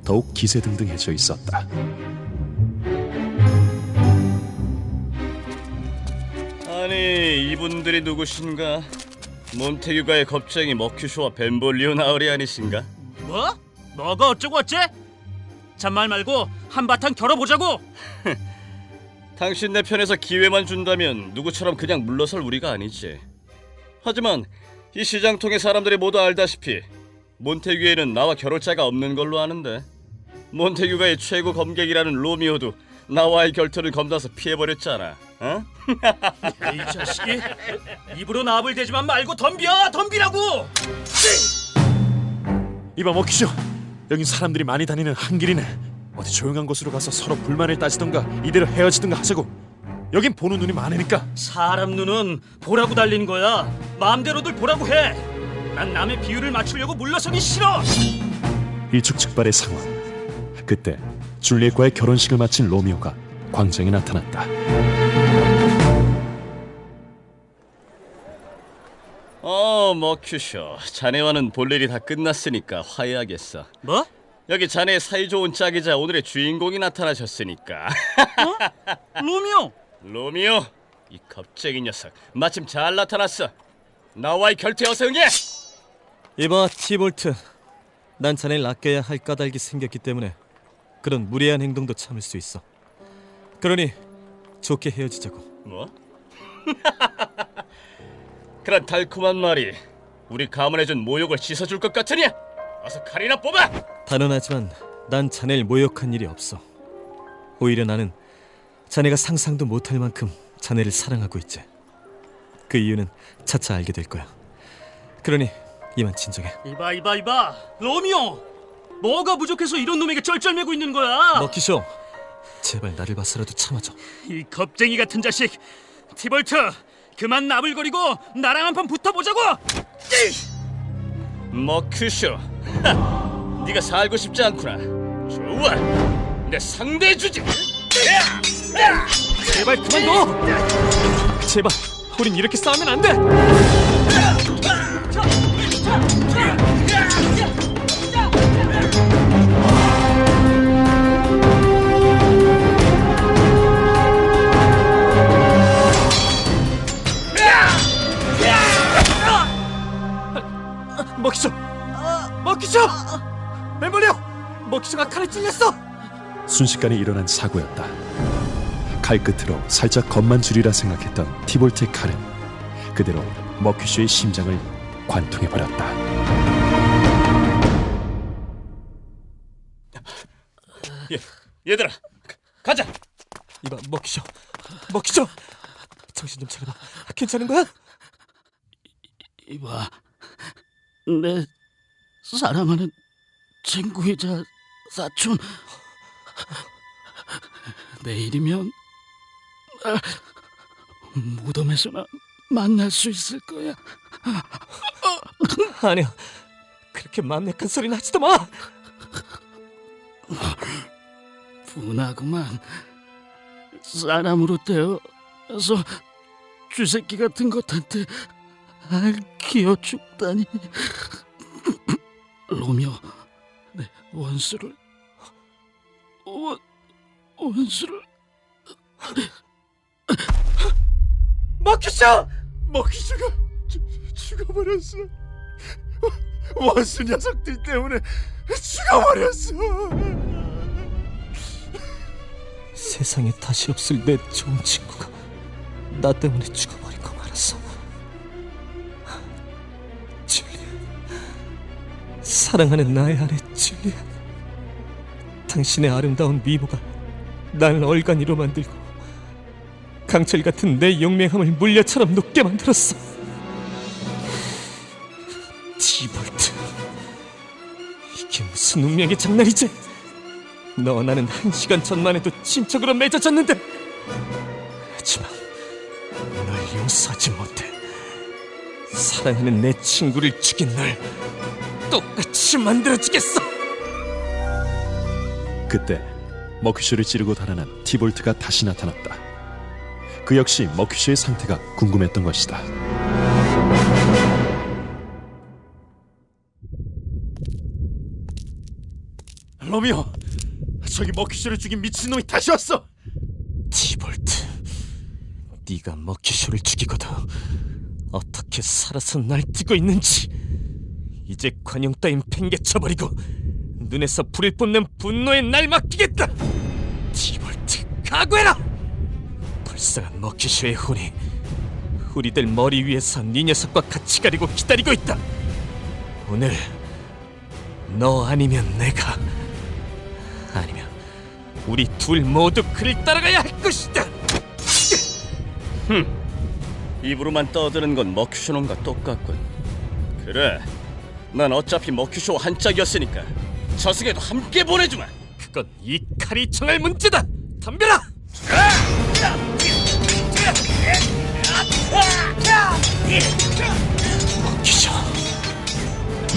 더욱 기세등등해져 있었다. 아니, 이분들이 누구신가? 몬테규가의 겁쟁이 머큐쇼와 벤볼리오 나으리 아니신가? 뭐? 너가 어쩌고 어째? 잔말 말고 한바탕 겨뤄보자고. 당신 내 편에서 기회만 준다면 누구처럼 그냥 물러설 우리가 아니지. 하지만 이 시장통의 사람들이 모두 알다시피 몬테규에는 나와 겨룰 자가 없는 걸로 아는데, 몬테규가의 최고 검객이라는 로미오도 나와의 결투를 겁나서 피해버렸잖아. 어? 이 자식이 입으로 나불 대지만 말고 덤비라고. 이봐 머키쇼, 여긴 사람들이 많이 다니는 한 길이네. 어디 조용한 곳으로 가서 서로 불만을 따지던가 이대로 헤어지던가 하자고. 여긴 보는 눈이 많으니까. 사람 눈은 보라고 달린 거야. 마음대로들 보라고 해. 난 남의 비율을 맞추려고 물러서기 싫어. 일촉즉발의 상황. 그때 줄리엣과의 결혼식을 마친 로미오가 광장에 나타났다. 머큐쇼, 자네와는 볼 일이 다 끝났으니까 화해하겠어. 뭐? 여기 자네의 사이좋은 짝이자 오늘의 주인공이 나타나셨으니까. 로미오! 로미오, 이 겁쟁이 녀석, 마침 잘 나타났어. 나와의 결투에 어서 응해! 이봐 티볼트, 난 자네를 아껴야 할 까닭이 생겼기 때문에 그런 무례한 행동도 참을 수 있어. 그러니 좋게 헤어지자고. 뭐? 그런 달콤한 말이 우리 가문에 준 모욕을 씻어줄 것 같으냐? 어서 칼이나 뽑아! 단언하지만 난 자네를 모욕한 일이 없어. 오히려 나는 자네가 상상도 못할 만큼 자네를 사랑하고 있지. 그 이유는 차차 알게 될 거야. 그러니 이만 진정해. 이봐 로미오! 뭐가 부족해서 이런 놈에게 쩔쩔매고 있는 거야? 머키쇼, 제발 나를 봐서라도 참아줘. 이 겁쟁이 같은 자식. 티볼트, 그만 나불거리고 나랑 한판 붙어보자고. 머큐쇼, 네가 살고 싶지 않구나. 좋아, 내 상대해주지. 제발 그만둬. 제발 우린 이렇게 싸우면 안 돼. 먹히죠! 멤버리오! 먹히죠가 칼에 찔렸어! 순식간에 일어난 사고였다. 칼끝으로 살짝 겁만 주리라 생각했던 티볼트의 칼은 그대로 머큐쇼의 심장을 관통해버렸다. 얘들아, 가자! 이봐 먹히죠! 정신 좀 차려봐. 괜찮은 거야? 이봐, 내 사랑하는 친구이자 사촌, 내일이면 무덤에서나 만날 수 있을 거야. 아니야, 그렇게 맘맥한 소리는 하지도 마. 분하구만. 사람으로 태어서 쥐새끼 같은 것한테 알 키워 죽다니. 로미오, 내 원수를 먹히쇼가 죽어버렸어. 원수 녀석들 때문에 죽어버렸어. 세상에 다시 없을 내 좋은 친구가 나 때문에 죽어버리고 말았어. 줄리엣, 사랑하는 나의 아내 줄리엣, 당신의 아름다운 미모가 날 얼간이로 만들고 강철 같은 내 용맹함을 물려처럼 녹게 만들었어. 티볼트, 이게 무슨 운명의 장난이지? 너와 나는 1시간 전만 해도 친척으로 맺어졌는데, 하지만 널 용서하지 못해. 사랑하는 내 친구를 죽인 널 똑같이 만들어주겠어. 그때 머큐쇼를 찌르고 달아난 티볼트가 다시 나타났다. 그 역시 머큐쇼의 상태가 궁금했던 것이다. 로미오, 저기 머큐쇼를 죽인 미친놈이 다시 왔어. 티볼트, 네가 머큐쇼를 죽이고도 어떻게 살아서 날뛰고 있는지 이제 관용 따윈 팽개쳐버리고 눈에서 불을 뿜는 분노에 날 맡기겠다. 티볼트, 각오해라. 불쌍한 머큐쇼의 혼이 우리들 머리 위에서 네 녀석과 같이 가리고 기다리고 있다. 오늘 너 아니면 내가, 아니면 우리 둘 모두 그를 따라가야 할 것이다. 입으로만 떠드는 건 머큐쇼놈과 똑같군. 그래, 난 어차피 머큐쇼 한 짝이었으니까 저승에도 함께 보내주마. 그건 이 칼이 정할 문제다. 덤벼라. 먹히죠.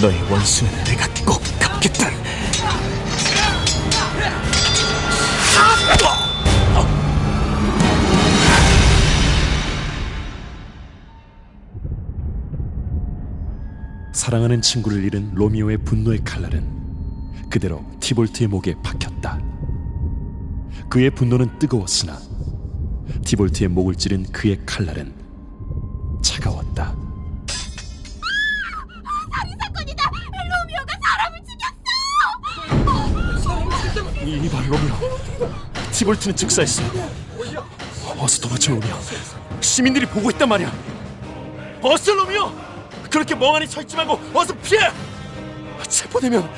너의 원수는 내가 꼭 갚겠다. 사랑하는 친구를 잃은 로미오의 분노의 칼날은 그대로 티볼트의 목에 박혔다. 그의 분노는 뜨거웠으나 티볼트의 목을 찌른 그의 칼날은 차가웠다. 살인사건이다! 로미오가 사람을 죽였어! 이봐 로미오, 티볼트는 즉사했어. 어서 도망쳐 로미오. 시민들이 보고 있단 말이야. 어서 로미오! 그렇게 멍하니 서 있지 말고 어서 피해! 체포되면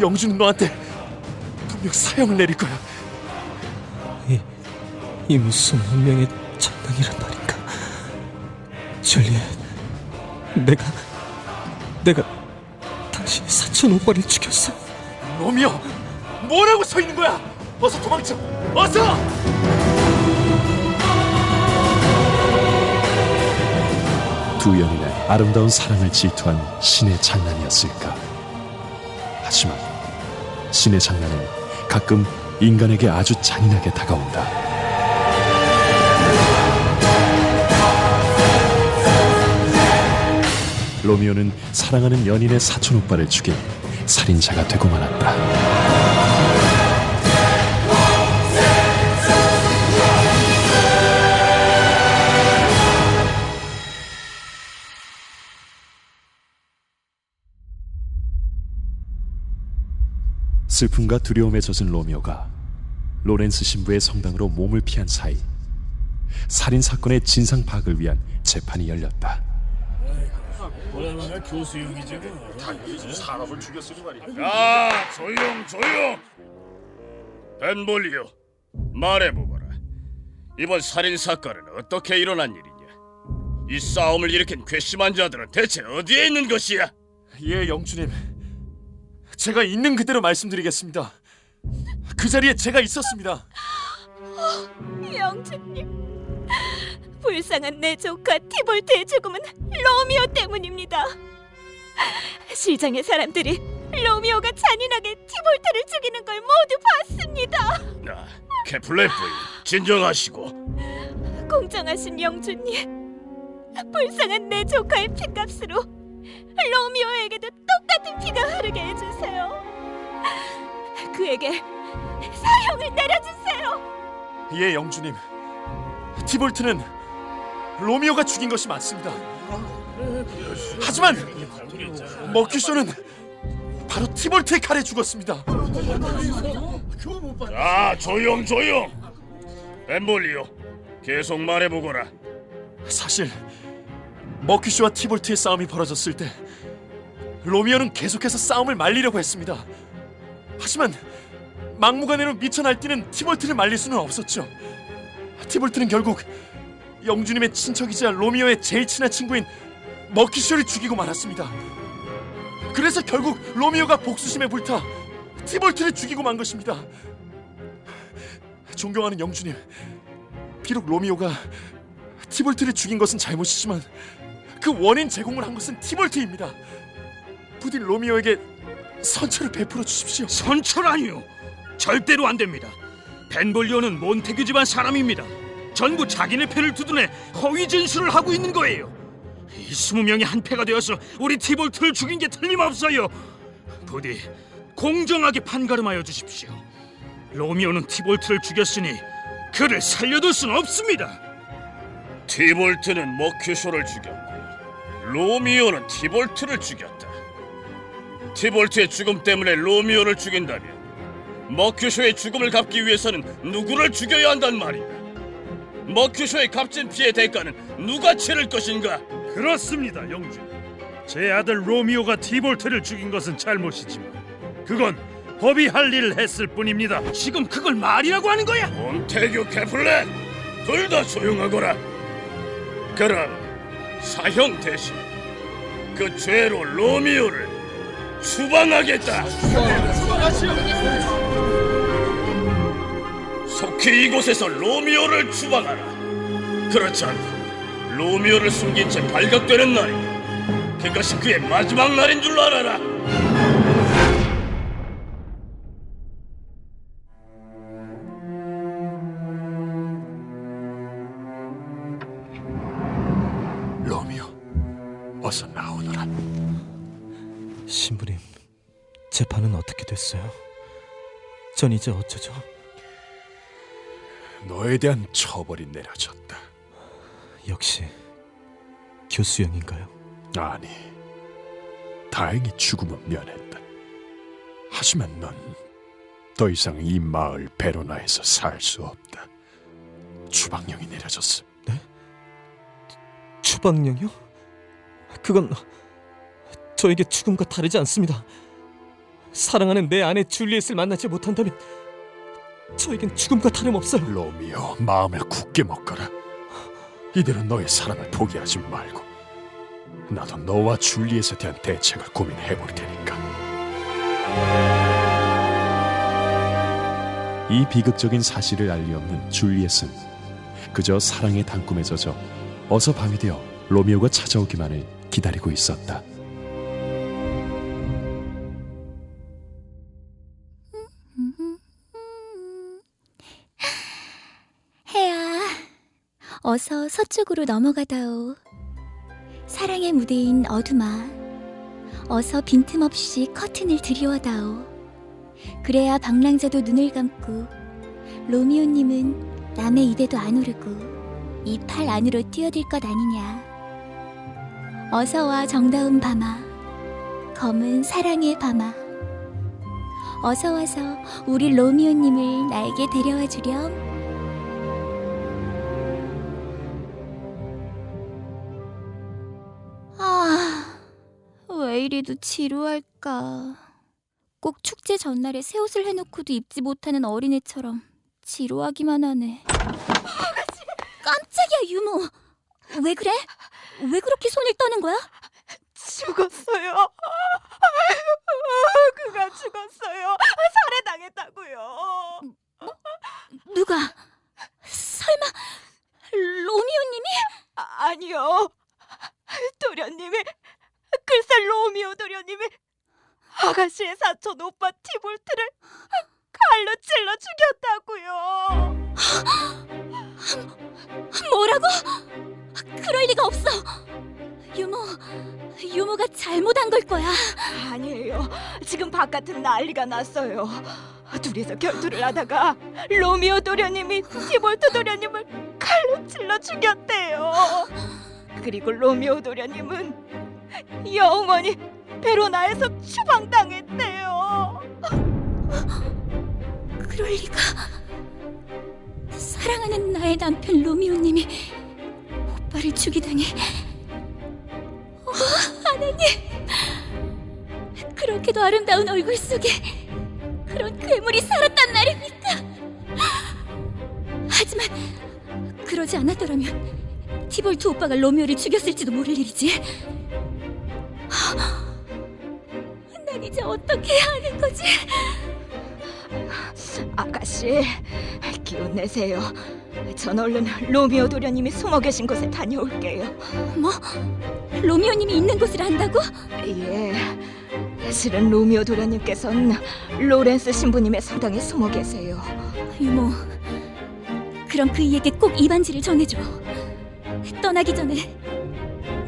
영주는 너한테 분명 사형을 내릴 거야. 이 무슨 운명의 장난이란 말인가? 줄리엣, 내가 당신의 사촌 오빠를 죽였어. 로미오, 뭐라고 서 있는 거야? 어서 도망쳐, 어서! 두 연인의 아름다운 사랑을 질투한 신의 장난이었을까? 하지만 신의 장난은 가끔 인간에게 아주 잔인하게 다가온다. 로미오는 사랑하는 연인의 사촌 오빠를 죽인 살인자가 되고 말았다. 슬픔과 두려움에 젖은 로미오가 로렌스 신부의 성당으로 몸을 피한 사이 살인사건의 진상 파악을 위한 재판이 열렸다. 자, 조용. 벤볼리오, 말해보거라. 이번 살인사건은 어떻게 일어난 일이냐? 이 싸움을 일으킨 괘씸한 자들은 대체 어디에 있는 것이야? 예, 영주님. 제가 있는 그대로 말씀드리겠습니다. 그 자리에 제가 있었습니다. 영주님, 불쌍한 내 조카 티볼트의 죽음은 로미오 때문입니다. 시장의 사람들이 로미오가 잔인하게 티볼트를 죽이는 걸 모두 봤습니다. 케플레 부인, 진정하시고. 공정하신 영주님, 불쌍한 내 조카의 핏값으로 로미오에게도 똑같은 피가 흐르게 해주세요. 그에게 사형을 내려주세요. 예, 영주님. 티볼트는 로미오가 죽인 것이 맞습니다. 하지만 머큐쇼는 바로 티볼트의 칼에 죽었습니다. 자, 조용. 벤볼리오, 계속 말해보거라. 사실 머큐쇼와 티볼트의 싸움이 벌어졌을 때 로미오는 계속해서 싸움을 말리려고 했습니다. 하지만 막무가내로 미쳐 날뛰는 티볼트를 말릴 수는 없었죠. 티볼트는 결국 영주님의 친척이자 로미오의 제일 친한 친구인 머큐쇼를 죽이고 말았습니다. 그래서 결국 로미오가 복수심에 불타 티볼트를 죽이고 만 것입니다. 존경하는 영주님, 비록 로미오가 티볼트를 죽인 것은 잘못이지만 그 원인 제공을 한 것은 티볼트입니다. 부디 로미오에게 선처를 베풀어 주십시오. 선처라니요? 절대로 안 됩니다. 벤볼리오는 몬테규 집안 사람입니다. 전부 자기네 편을 두둔해 허위 진술을 하고 있는 거예요. 이 20명이 한패가 되어서 우리 티볼트를 죽인 게 틀림없어요. 부디 공정하게 판가름하여 주십시오. 로미오는 티볼트를 죽였으니 그를 살려둘 수는 없습니다. 티볼트는 머큐쇼를 죽였고 로미오는 티볼트를 죽였다. 티볼트의 죽음 때문에 로미오를 죽인다면 머큐쇼의 죽음을 갚기 위해서는 누구를 죽여야 한단 말이야. 머큐쇼의 값진 피해 대가는 누가 치를 것인가? 그렇습니다, 영주. 제 아들 로미오가 티볼트를 죽인 것은 잘못이지만 그건 법이 할 일을 했을 뿐입니다. 지금 그걸 말이라고 하는 거야? 몬테규, 캐플렛, 둘 다 조용하거라. 그럼 사형 대신 그 죄로 로미오를 추방하겠다. 속히 이곳에서 로미오를 추방하라. 그렇지 않고 로미오를 숨긴 채 발각되는 날이 그것이 그의 마지막 날인 줄 알아라. 로미오, 어서 나오너라. 신부님, 재판은 어떻게 됐어요? 전 이제 어쩌죠? 너에 대한 처벌이 내려졌다. 역시 교수형인가요? 아니, 다행히 죽음은 면했다. 하지만 넌 더 이상 이 마을 베로나에서 살 수 없다. 추방령이 내려졌어. 네? 추방령이요? 그건 저에게 죽음과 다르지 않습니다. 사랑하는 내 아내 줄리엣을 만나지 못한다면 저에겐 죽음과 다름없어요. 로미오, 마음을 굳게 먹거라. 이대로 너의 사랑을 포기하지 말고 나도 너와 줄리엣에 대한 대책을 고민해볼 테니까. 이 비극적인 사실을 알리 없는 줄리엣은 그저 사랑의 단꿈에 젖어 어서 밤이 되어 로미오가 찾아오기만을 기다리고 있었다. 해야, 어서 서쪽으로 넘어가다오. 사랑의 무대인 어둠아, 어서 빈틈없이 커튼을 들이워다오. 그래야 방랑자도 눈을 감고 로미오님은 남의 입에도 안 오르고 이 팔 안으로 뛰어들 것 아니냐. 어서와 정다운 밤아, 검은 사랑의 밤아, 어서 와서 우리 로미오님을 나에게 데려와 주렴. 아, 왜 이리도 지루할까. 꼭 축제 전날에 새 옷을 해놓고도 입지 못하는 어린애처럼 지루하기만 하네. 깜짝이야, 유모. 왜 그래? 왜 그렇게 손을 떠는 거야? 죽었어요. 그가 죽었어요. 살해당했다고요. 누가? 설마 로미오님이? 아니요. 도련님이, 글쎄 로미오 도련님이 아가씨의 사촌 오빠 티볼트를 칼로 찔러 죽였다고요. 뭐라고? 그럴 리가 없어. 유모가 잘못한 걸 거야. 아니에요. 지금 바깥은 난리가 났어요. 둘이서 결투를 하다가 로미오 도련님이 티볼트 도련님을 칼로 찔러 죽였대요. 그리고 로미오 도련님은 영원히 베로나에서 추방당했대요. 그럴 리가. 사랑하는 나의 남편 로미오님이 오빠를 죽이다니. 하나님, 그렇게도 아름다운 얼굴 속에 그런 괴물이 살았단 말입니까? 하지만 그러지 않았더라면 티볼트 오빠가 로미오를 죽였을지도 모를 일이지. 난 이제 어떻게 해야 하는 거지? 아가씨, 기운 내세요. 전 얼른 로미오 도련님이 숨어 계신 곳에 다녀올게요. 뭐? 로미오님이 있는 곳을 안다고? 예. 실은 로미오 도련님께서는 로렌스 신부님의 사당에 숨어 계세요. 이모, 그럼 그이에게 꼭 이 반지를 전해줘. 떠나기 전에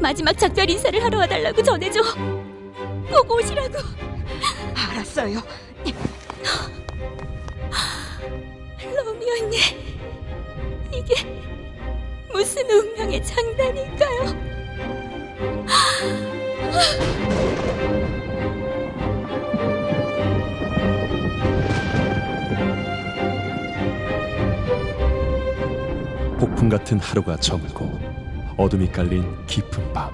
마지막 작별 인사를 하러 와달라고 전해줘. 꼭 오시라고. 알았어요. 로미오님, 이게 무슨 운명의 장난일까요? 폭풍 같은 하루가 저물고 어둠이 깔린 깊은 밤,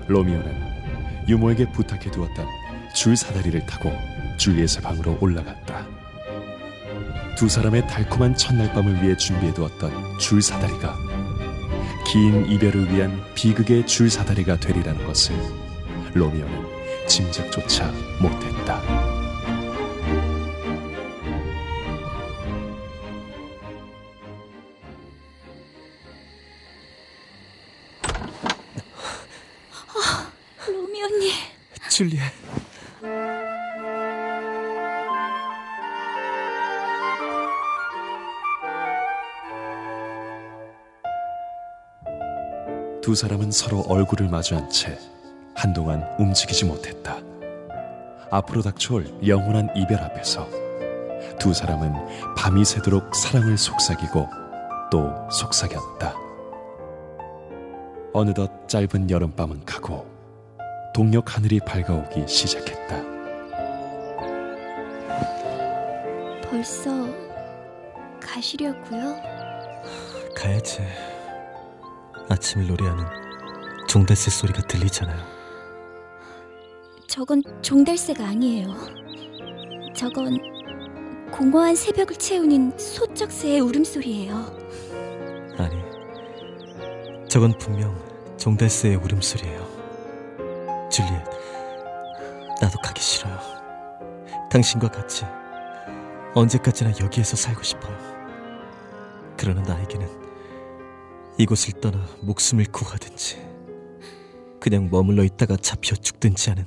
로미오는 유모에게 부탁해 두었던 줄 사다리를 타고 줄리엣의 방으로 올라갔다. 두 사람의 달콤한 첫날 밤을 위해 준비해 두었던 줄 사다리가 긴 이별을 위한 비극의 줄 사다리가 되리라는 것을 로미오는 짐작조차 못했다. 로미오님. 줄리엣. 두 사람은 서로 얼굴을 마주한 채 한동안 움직이지 못했다. 앞으로 닥쳐올 영원한 이별 앞에서 두 사람은 밤이 새도록 사랑을 속삭이고 또 속삭였다. 어느덧 짧은 여름밤은 가고 동력 하늘이 밝아오기 시작했다. 벌써 가시려고요? 가야지. 아침을 노래하는 종달새 소리가 들리잖아요. 저건 종달새가 아니에요. 저건 공허한 새벽을 채우는 소쩍새의 울음소리예요. 아니, 저건 분명 종달새의 울음소리예요. 줄리엣, 나도 가기 싫어요. 당신과 같이 언제까지나 여기에서 살고 싶어요. 그러나 나에게는 이곳을 떠나 목숨을 구하든지 그냥 머물러 있다가 잡혀 죽든지 하는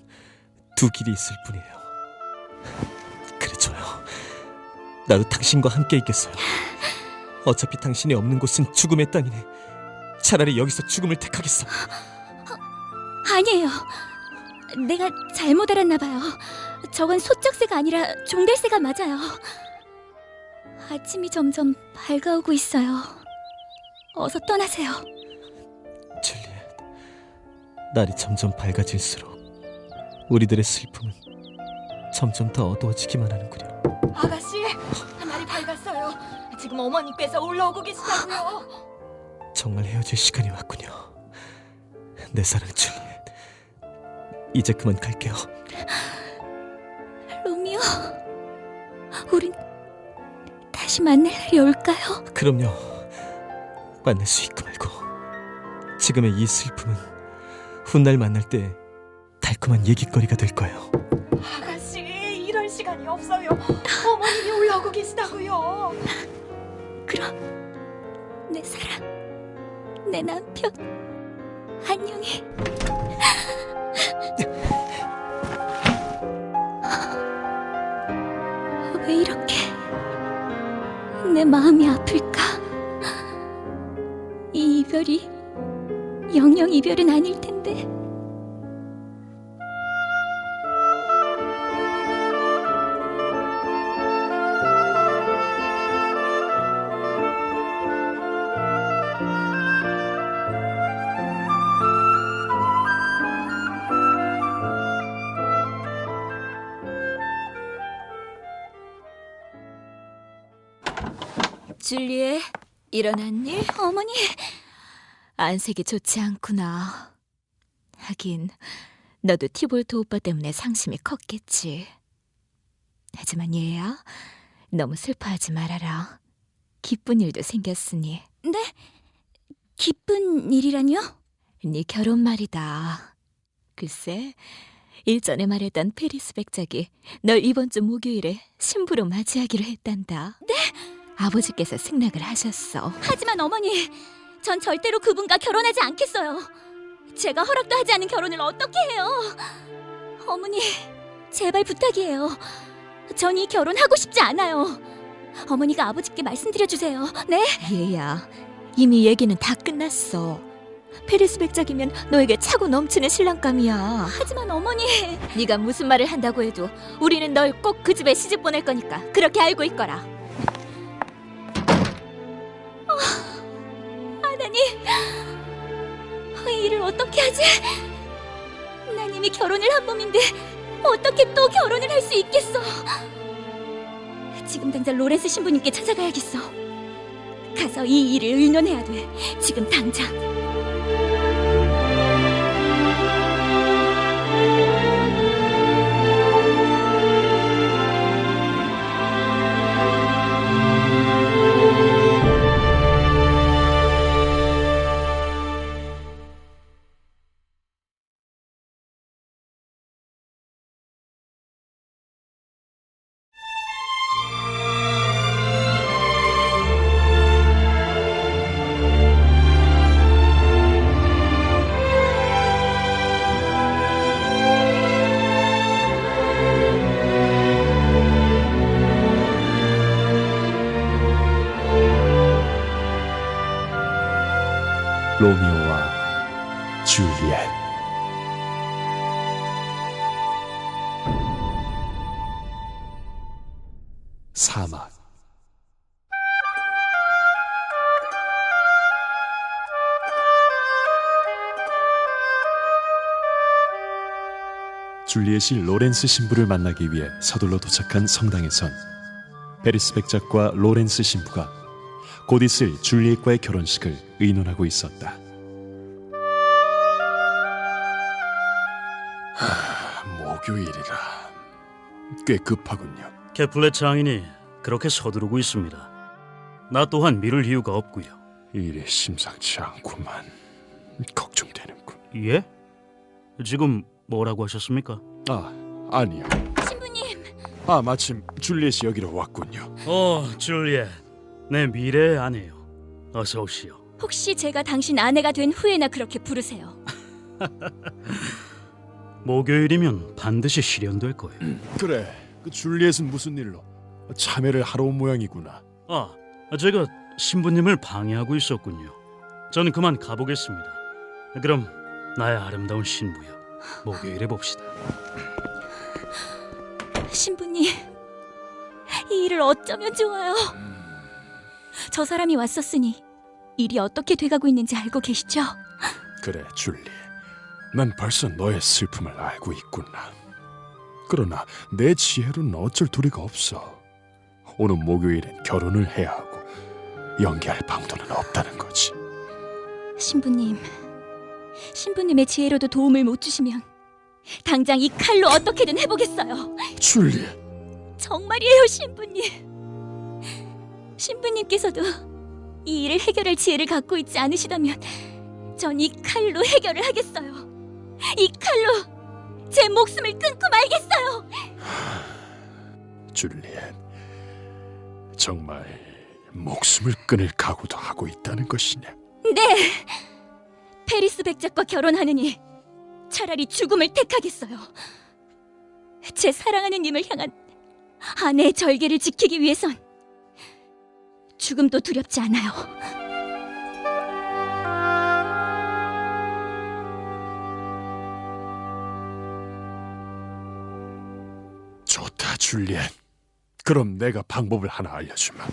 두 길이 있을 뿐이에요. 그래, 줘요. 나도 당신과 함께 있겠어요. 어차피 당신이 없는 곳은 죽음의 땅이니 차라리 여기서 죽음을 택하겠어. 아니에요. 내가 잘못 알았나 봐요. 저건 소쩍새가 아니라 종달새가 맞아요. 아침이 점점 밝아오고 있어요. 어서 떠나세요. 줄리엣, 날이 점점 밝아질수록 우리들의 슬픔은 점점 더 어두워지기만 하는군요. 아가씨, 날이 밝았어요. 지금 어머니께서 올라오고 계시다고요. 정말 헤어질 시간이 왔군요. 내 사랑 줄리엣, 이제 그만 갈게요. 로미오, 우린 다시 만날 날이 올까요? 그럼요. 만날 수 있고 말고. 지금의 이 슬픔은 훗날 만날 때 달콤한 얘기거리가 될 거예요. 아가씨, 이럴 시간이 없어요. 어머님이 올라오고 계시다고요. 그럼 내 사랑, 내 남편, 안녕히. 왜 이렇게 내 마음이 아플까? 이 이별이 영영 이별은 아닐 텐데. 줄리엣, 일어났니? 어머니, 안색이 좋지 않구나. 하긴 너도 티볼트 오빠 때문에 상심이 컸겠지. 하지만 얘야, 너무 슬퍼하지 말아라. 기쁜 일도 생겼으니. 네? 기쁜 일이라뇨? 네 결혼 말이다. 글쎄, 일전에 말했던 페리스 백작이 널 이번 주 목요일에 신부로 맞이하기로 했단다. 네? 아버지께서 승낙을 하셨어. 하지만 어머니, 전 절대로 그분과 결혼하지 않겠어요. 제가 허락도 하지 않은 결혼을 어떻게 해요? 어머니, 제발 부탁이에요. 전 이 결혼 하고 싶지 않아요. 어머니가 아버지께 말씀드려주세요. 네? 얘야, 이미 얘기는 다 끝났어. 페리스 백작이면 너에게 차고 넘치는 신랑감이야. 하지만 어머니... 네가 무슨 말을 한다고 해도 우리는 널 꼭 그 집에 시집 보낼 거니까 그렇게 알고 있거라. 하나님, 이 일을 어떻게 하지? 난 이미 결혼을 한 몸인데 어떻게 또 결혼을 할 수 있겠어? 지금 당장 로렌스 신부님께 찾아가야겠어. 가서 이 일을 의논해야 돼. 지금 당장. 로미오와 줄리엣. 사막. 줄리엣이 로렌스 신부를 만나기 위해 서둘러 도착한 성당에선 페리스 백작과 로렌스 신부가 곧 있을 줄리엣과의 결혼식을 의논하고 있었다. 목요일이라 꽤 급하군요. 케플렛 장인이 그렇게 서두르고 있습니다. 나 또한 미룰 이유가 없고요. 일이 심상치 않구만. 걱정되는군. 예? 지금 뭐라고 하셨습니까? 아니요. 신부님! 마침 줄리엣이 여기로 왔군요. 줄리엣. 내 미래의 아내요. 어서 오시오. 혹시 제가 당신 아내가 된 후에나 그렇게 부르세요. 목요일이면 반드시 실현될 거예요. 그래, 그 줄리엣은 무슨 일로? 참회를 하러 온 모양이구나. 제가 신부님을 방해하고 있었군요. 저는 그만 가보겠습니다. 그럼 나의 아름다운 신부여, 목요일에 봅시다. 신부님, 이 일을 어쩌면 좋아요. 저 사람이 왔었으니 일이 어떻게 돼가고 있는지 알고 계시죠? 그래, 줄리. 난 벌써 너의 슬픔을 알고 있구나. 그러나 내 지혜로는 어쩔 도리가 없어. 오는 목요일엔 결혼을 해야 하고 연기할 방도는 없다는 거지. 신부님의 지혜로도 도움을 못 주시면 당장 이 칼로 어떻게든 해보겠어요. 줄리. 정말이에요, 신부님. 신부님께서도 이 일을 해결할 지혜를 갖고 있지 않으시다면 전 이 칼로 해결을 하겠어요. 이 칼로 제 목숨을 끊고 말겠어요. 줄리엣, 정말 목숨을 끊을 각오도 하고 있다는 것이냐? 네, 페리스 백작과 결혼하느니 차라리 죽음을 택하겠어요. 제 사랑하는 님을 향한 아내의 절개를 지키기 위해선 죽음도 두렵지 않아요. 좋다, 줄리엣. 그럼 내가 방법을 하나 알려주마.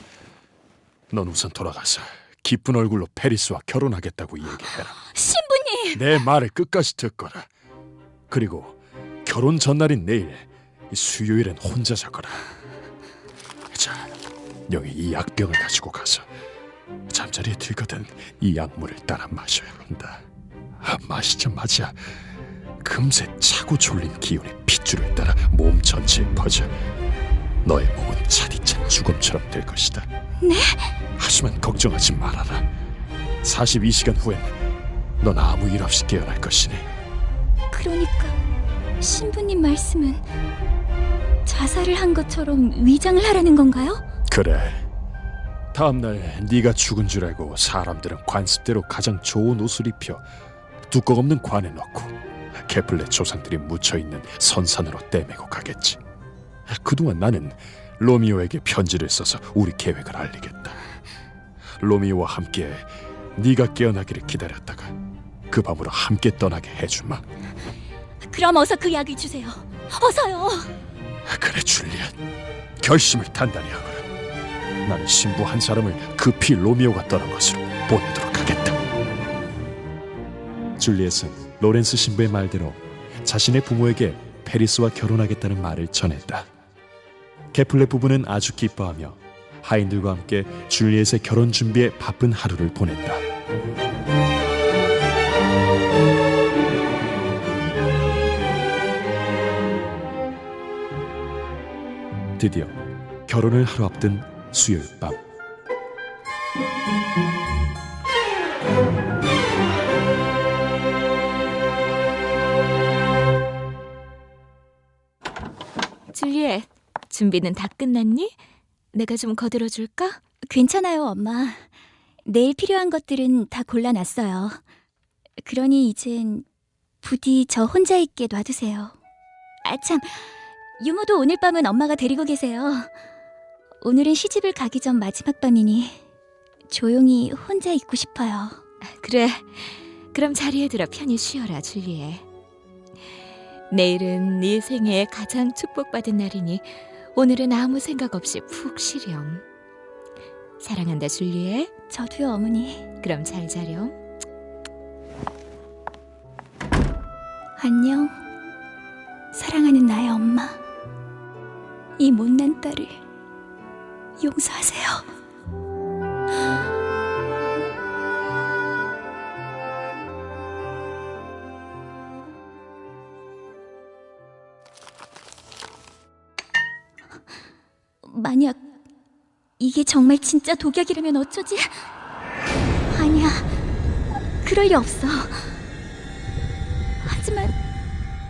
넌 우선 돌아가서 기쁜 얼굴로 페리스와 결혼하겠다고 얘기해라. 신부님! 내 말을 끝까지 듣거라. 그리고 결혼 전날인 내일 수요일엔 혼자 자거라. 자, 여기 이 약병을 가지고 가서 잠자리에 들거든 이 약물을 따라 마셔야 한다. 마시자마자 금세 차고 졸린 기운이 핏줄을 따라 몸 전체에 퍼져 너의 몸은 차디찬 주검처럼 될 것이다. 네? 하지만 걱정하지 말아라. 42시간 후엔 넌 아무 일 없이 깨어날 것이니. 그러니까 신부님 말씀은 자살을 한 것처럼 위장을 하라는 건가요? 그래. 다음날 네가 죽은 줄 알고 사람들은 관습대로 가장 좋은 옷을 입혀 뚜껑 없는 관에 넣고 케플레 조상들이 묻혀있는 선산으로 떼매고 가겠지. 그동안 나는 로미오에게 편지를 써서 우리 계획을 알리겠다. 로미오와 함께 네가 깨어나기를 기다렸다가 그 밤으로 함께 떠나게 해주마. 그럼 어서 그 약을 주세요. 어서요. 그래 줄리엣, 결심을 단단히 하거라. 나는 신부 한 사람을 급히 로미오가 떠난 것으로 보내도록 하겠다. 줄리엣은 로렌스 신부의 말대로 자신의 부모에게 페리스와 결혼하겠다는 말을 전했다. 케플레 부부는 아주 기뻐하며 하인들과 함께 줄리엣의 결혼 준비에 바쁜 하루를 보냈다. 드디어 결혼을 하루 앞둔 수요일 밤, 줄리엣, 준비는 다 끝났니? 내가 좀 거들어 줄까? 괜찮아요, 엄마. 내일 필요한 것들은 다 골라놨어요. 그러니 이젠 부디 저 혼자 있게 놔두세요. 아 참, 유모도 오늘 밤은 엄마가 데리고 계세요. 오늘은 시집을 가기 전 마지막 밤이니 조용히 혼자 있고 싶어요. 그래, 그럼 자리에 들어 편히 쉬어라, 줄리엣. 내일은 네 생애에 가장 축복받은 날이니 오늘은 아무 생각 없이 푹 쉬렴. 사랑한다, 줄리엣. 저도요, 어머니. 그럼 잘 자렴. 안녕, 사랑하는 나의 엄마. 이 못난 딸을 용서하세요. 만약 이게 정말 진짜 독약이라면 어쩌지? 아니야, 그럴 리 없어. 하지만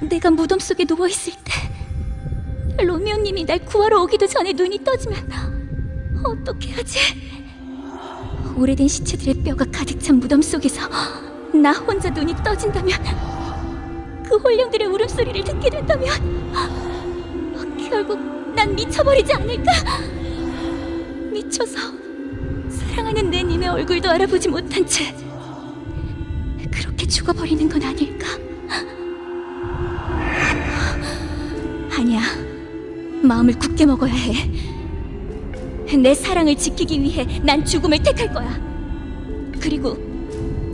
내가 무덤 속에 누워있을 때 로미오님이 날 구하러 오기도 전에 눈이 떠지면 어떻게 하지? 오래된 시체들의 뼈가 가득 찬 무덤 속에서 나 혼자 눈이 떠진다면, 그 홀령들의 울음소리를 듣게 된다면 결국 난 미쳐버리지 않을까? 미쳐서 사랑하는 내 님의 얼굴도 알아보지 못한 채 그렇게 죽어버리는 건 아닐까? 아니야, 마음을 굳게 먹어야 해. 내 사랑을 지키기 위해 난 죽음을 택할 거야. 그리고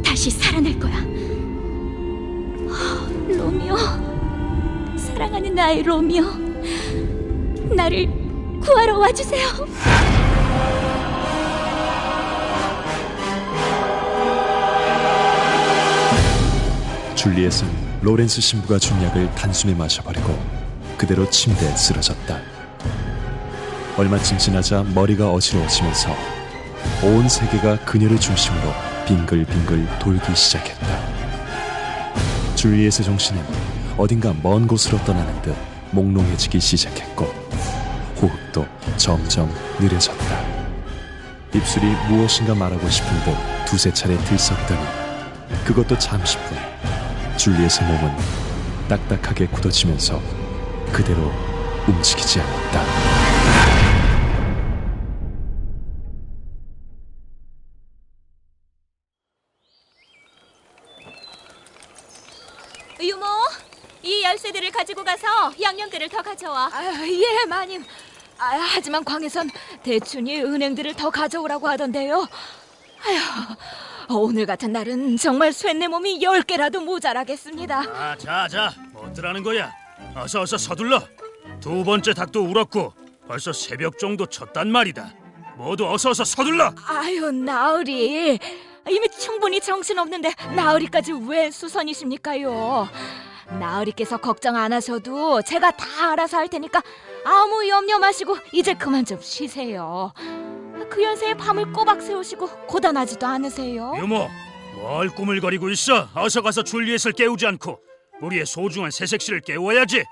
다시 살아날 거야. 로미오, 사랑하는 나의 로미오, 나를 구하러 와주세요. 줄리엣은 로렌스 신부가 준 약을 단숨에 마셔버리고 그대로 침대에 쓰러졌다. 얼마쯤 지나자 머리가 어지러워지면서 온 세계가 그녀를 중심으로 빙글빙글 돌기 시작했다. 줄리엣의 정신은 어딘가 먼 곳으로 떠나는 듯 몽롱해지기 시작했고 호흡도 점점 느려졌다. 입술이 무엇인가 말하고 싶은 듯 두세 차례 들썩더니 그것도 잠시뿐 줄리엣의 몸은 딱딱하게 굳어지면서 그대로 움직이지 않았다. 유모, 이 열쇠들을 가지고 가서 양념들을 더 가져와. 예, 마님. 하지만 광에선 대춘이 은행들을 더 가져오라고 하던데요. 오늘 같은 날은 정말 쇠내 몸이 10개라도 모자라겠습니다. 자, 뭐더라는 거야? 어서 서둘러. 두 번째 닭도 울었고 벌써 새벽 정도 쳤단 말이다. 모두 어서 서둘러. 아유, 나으리. 이미 충분히 정신없는데 나으리까지 왜 수선이십니까요? 나으리께서 걱정 안 하셔도 제가 다 알아서 할 테니까 아무 염려 마시고 이제 그만 좀 쉬세요. 그 연세에 밤을 꼬박 새우시고 고단하지도 않으세요? 유모, 뭘 꾸물거리고 있어? 어서 가서 줄리엣을 깨우지 않고 우리의 소중한 새색시를 깨워야지.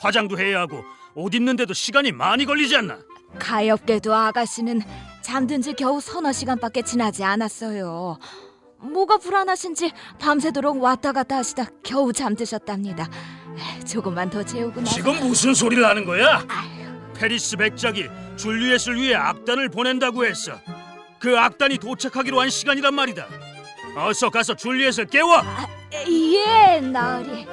화장도 해야 하고 옷 입는데도 시간이 많이 걸리지 않나? 가엾게도 아가씨는 잠든 지 겨우 서너 시간밖에 지나지 않았어요. 뭐가 불안하신지 밤새도록 왔다 갔다 하시다 겨우 잠드셨답니다. 조금만 더 재우고 나서... 지금 무슨 소리를 하는 거야? 페리스 백작이 줄리엣을 위해 악단을 보낸다고 했어. 그 악단이 도착하기로 한 시간이란 말이다. 어서 가서 줄리엣을 깨워. 예, 나으리.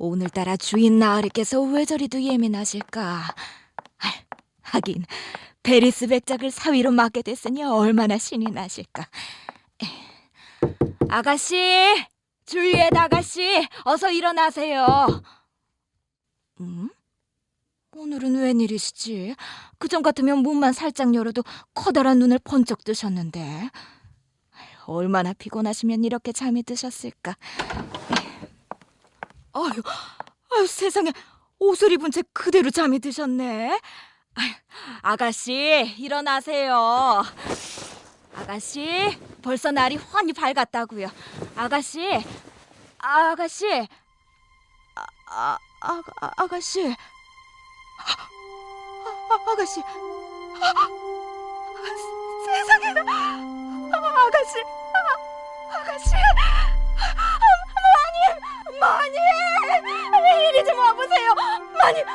오늘따라 주인 나으리께서 왜 저리도 예민하실까? 하긴 페리스 백작을 사위로 맡게 됐으니 얼마나 신이 나실까. 아가씨, 줄리엣 아가씨, 어서 일어나세요. 오늘은 웬일이시지? 그전 같으면 문만 살짝 열어도 커다란 눈을 번쩍 뜨셨는데 얼마나 피곤하시면 이렇게 잠이 드셨을까? 아유, 세상에, 옷을 입은 채 그대로 잠이 드셨네. 아가씨, 일어나세요. 아가씨, 벌써 날이 환히 밝았다고요. 아가씨, 아가씨, 아가씨, 아가씨, 세상에나, 아가씨, 아가씨, 마님, 이리 좀 와보세요. 마님.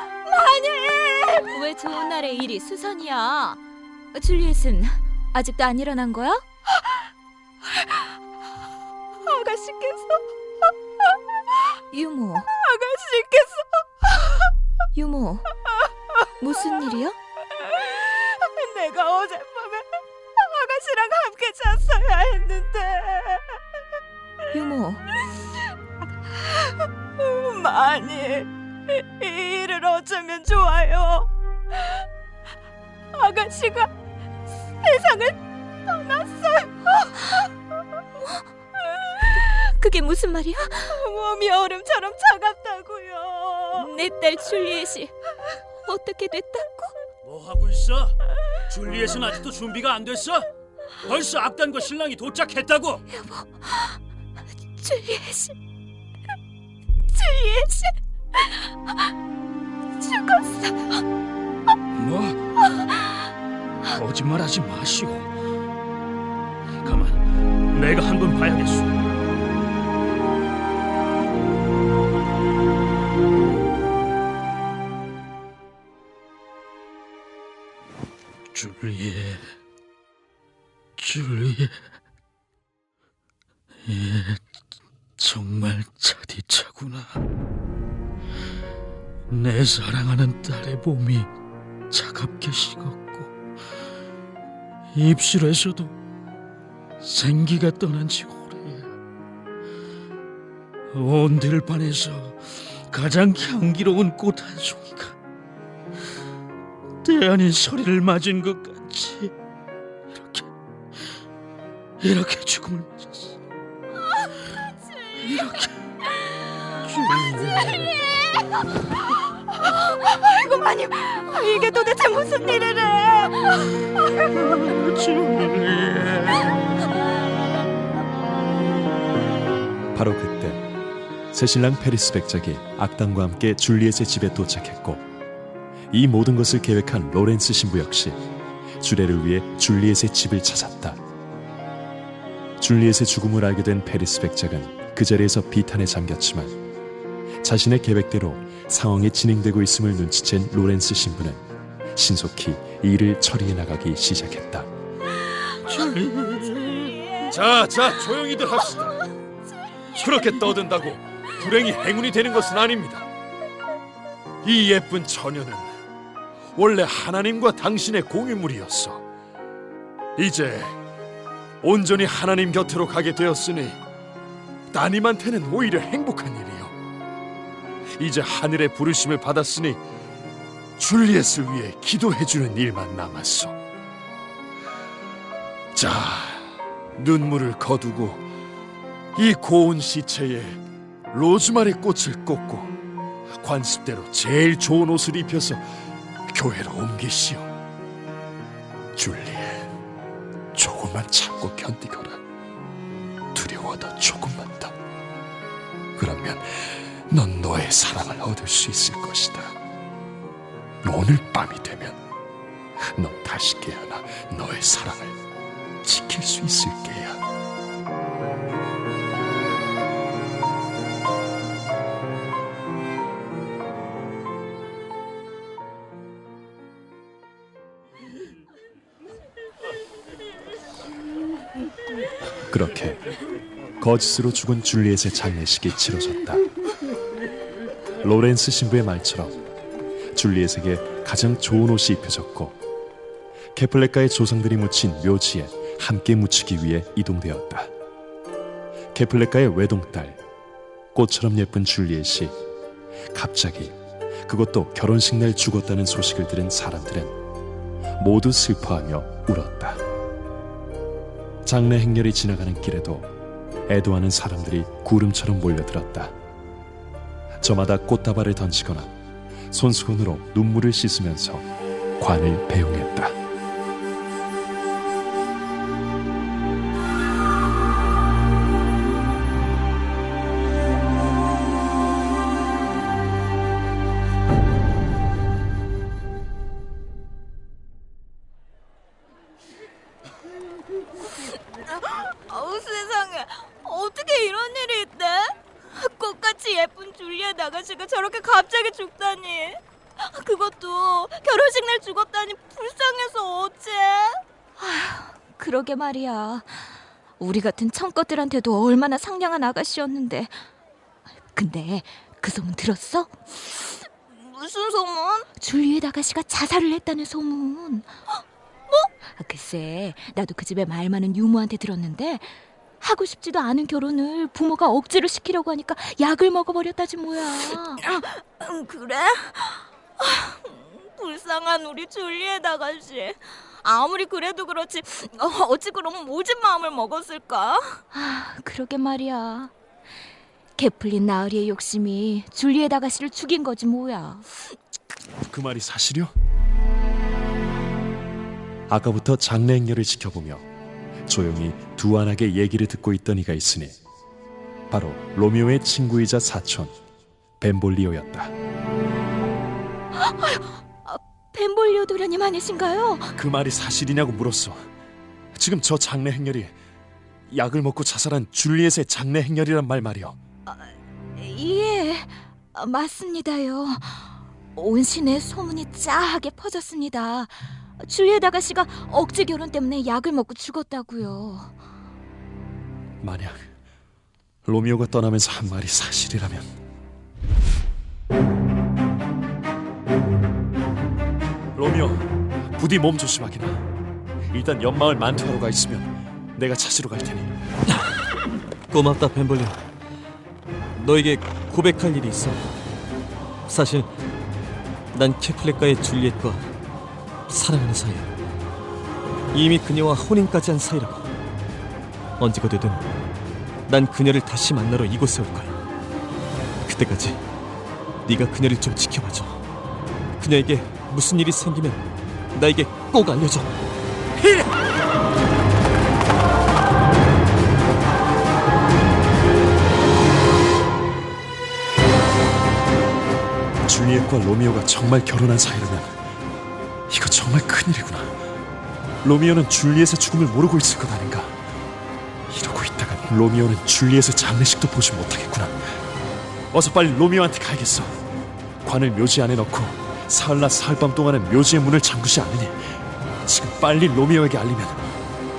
왜 좋은 날에 일이 수선이야? 줄리엣은 아직도 안 일어난 거야? 아가씨께서. 유모. 아가씨께서. 유모, 무슨 일이야? 내가 어젯밤에 아가씨랑 함께 잤어야 했는데. 유모. 마님, 이 일을 어쩌면 좋아요. 아가씨가 세상을 떠났어요. 그게 무슨 말이야? 몸이 얼음처럼 차갑다고요. 내 딸 줄리엣이 어떻게 됐다고? 뭐 하고 있어? 줄리엣은 아직도 준비가 안 됐어? 벌써 악단과 신랑이 도착했다고. 여보, 줄리엣이 죽었어. 뭐? 거짓말하지 마시오. 가만, 내가 한번 봐야겠소. 줄리엣, 정말 차디차구나. 내 사랑하는 딸의 몸이 차갑게 식었고 입술에서도 생기가 떠난 지 오래야. 온 들판에서 가장 향기로운 꽃 한 송이가 때 아닌 소리를 맞은 것 같이 이렇게 죽음을 맞았어. 이렇게. 아이고 마님, 이게 도대체 무슨 일이래? 바로 그때 새신랑 페리스 백작이 악당과 함께 줄리엣의 집에 도착했고, 이 모든 것을 계획한 로렌스 신부 역시 주례를 위해 줄리엣의 집을 찾았다. 줄리엣의 죽음을 알게 된 페리스 백작은 그 자리에서 비탄에 잠겼지만 자신의 계획대로 상황이 진행되고 있음을 눈치챈 로렌스 신부는 신속히 일을 처리해 나가기 시작했다. 자, 조용히들 합시다. 그렇게 떠든다고 불행이 행운이 되는 것은 아닙니다. 이 예쁜 처녀는 원래 하나님과 당신의 공유물이었어. 이제 온전히 하나님 곁으로 가게 되었으니 따님한테는 오히려 행복한 일이요. 이제 하늘의 부르심을 받았으니 줄리엣을 위해 기도해주는 일만 남았어. 자, 눈물을 거두고 이 고운 시체에 로즈마리 꽃을 꽂고 관습대로 제일 좋은 옷을 입혀서 교회로 옮기시오. 줄리엣, 조금만 참고 견디거라. 두려워도 조금만 더. 그러면 넌 너의 사랑을 얻을 수 있을 것이다. 오늘 밤이 되면 넌 다시 깨어나 너의 사랑을 지킬 수 있을 게야. 그렇게 거짓으로 죽은 줄리엣의 장례식이 치러졌다. 로렌스 신부의 말처럼 줄리엣에게 가장 좋은 옷이 입혀졌고 케플레카의 조상들이 묻힌 묘지에 함께 묻히기 위해 이동되었다. 케플레카의 외동딸, 꽃처럼 예쁜 줄리엣이 갑자기, 그것도 결혼식 날 죽었다는 소식을 들은 사람들은 모두 슬퍼하며 울었다. 장례 행렬이 지나가는 길에도 애도하는 사람들이 구름처럼 몰려들었다. 저마다 꽃다발을 던지거나 손수건으로 눈물을 씻으면서 관을 배웅했다. 세상에, 어떻게 이런 일이 있대? 꽃같이 예쁜 줄리엣 아가씨가 저렇게 갑자기 죽다니. 그것도 결혼식 날 죽었다니 불쌍해서 어째? 그러게 말이야. 우리 같은 청껏들한테도 얼마나 상냥한 아가씨였는데. 근데 그 소문 들었어? 무슨 소문? 줄리엣 아가씨가 자살을 했다는 소문. 글쎄, 나도 그 집에 말 많은 유모한테 들었는데 하고 싶지도 않은 결혼을 부모가 억지로 시키려고 하니까 약을 먹어버렸다지 뭐야. 그래? 불쌍한 우리 줄리엣 아가씨. 아무리 그래도 그렇지 어찌 그런 모진 마음을 먹었을까? 그러게 말이야. 케플린 나으리의 욕심이 줄리엣 아가씨를 죽인 거지 뭐야. 그 말이 사실이요? 아까부터 장례 행렬을 지켜보며 조용히 두안하게 얘기를 듣고 있던 이가 있으니 바로 로미오의 친구이자 사촌 벤볼리오였다. 벤볼리오 도련님 아니신가요? 그 말이 사실이냐고 물었어. 지금 저 장례 행렬이 약을 먹고 자살한 줄리엣의 장례 행렬이란 말이요. 예, 맞습니다요. 온 시내에 소문이 짜하게 퍼졌습니다. 줄리엣 아가씨가 억지 결혼 때문에 약을 먹고 죽었다고요. 만약 로미오가 떠나면서 한 말이 사실이라면 로미오, 부디 몸 조심하기나. 일단 옆마을 만투하러 가 있으면 내가 찾으러 갈 테니. 고맙다, 벤볼리오. 너에게 고백할 일이 있어. 사실 난 케플레카의 줄리엣과 사랑하는 사이야. 이미 그녀와 혼인까지 한 사이라고. 언제가 되든 난 그녀를 다시 만나러 이곳에 올 거야. 그때까지 네가 그녀를 좀 지켜봐줘. 그녀에게 무슨 일이 생기면 나에게 꼭 알려줘. 줄리엣과 로미오가 정말 결혼한 사이라면 이거 정말 큰일이구나. 로미오는 줄리엣의 죽음을 모르고 있을 것 아닌가. 이러고 있다간 로미오는 줄리엣의 장례식도 보지 못하겠구나. 어서 빨리 로미오한테 가야겠어. 관을 묘지 안에 넣고 사흘날 사흘밤 동안은 묘지의 문을 잠그지 않으니 지금 빨리 로미오에게 알리면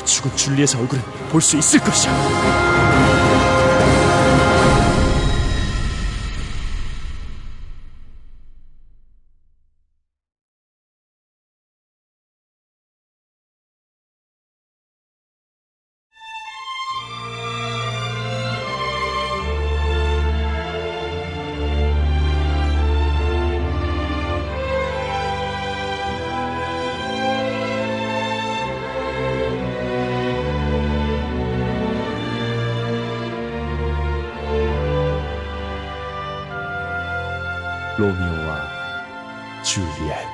죽은 줄리엣의 얼굴은 볼 수 있을 것이야. 로미오와 줄리엣.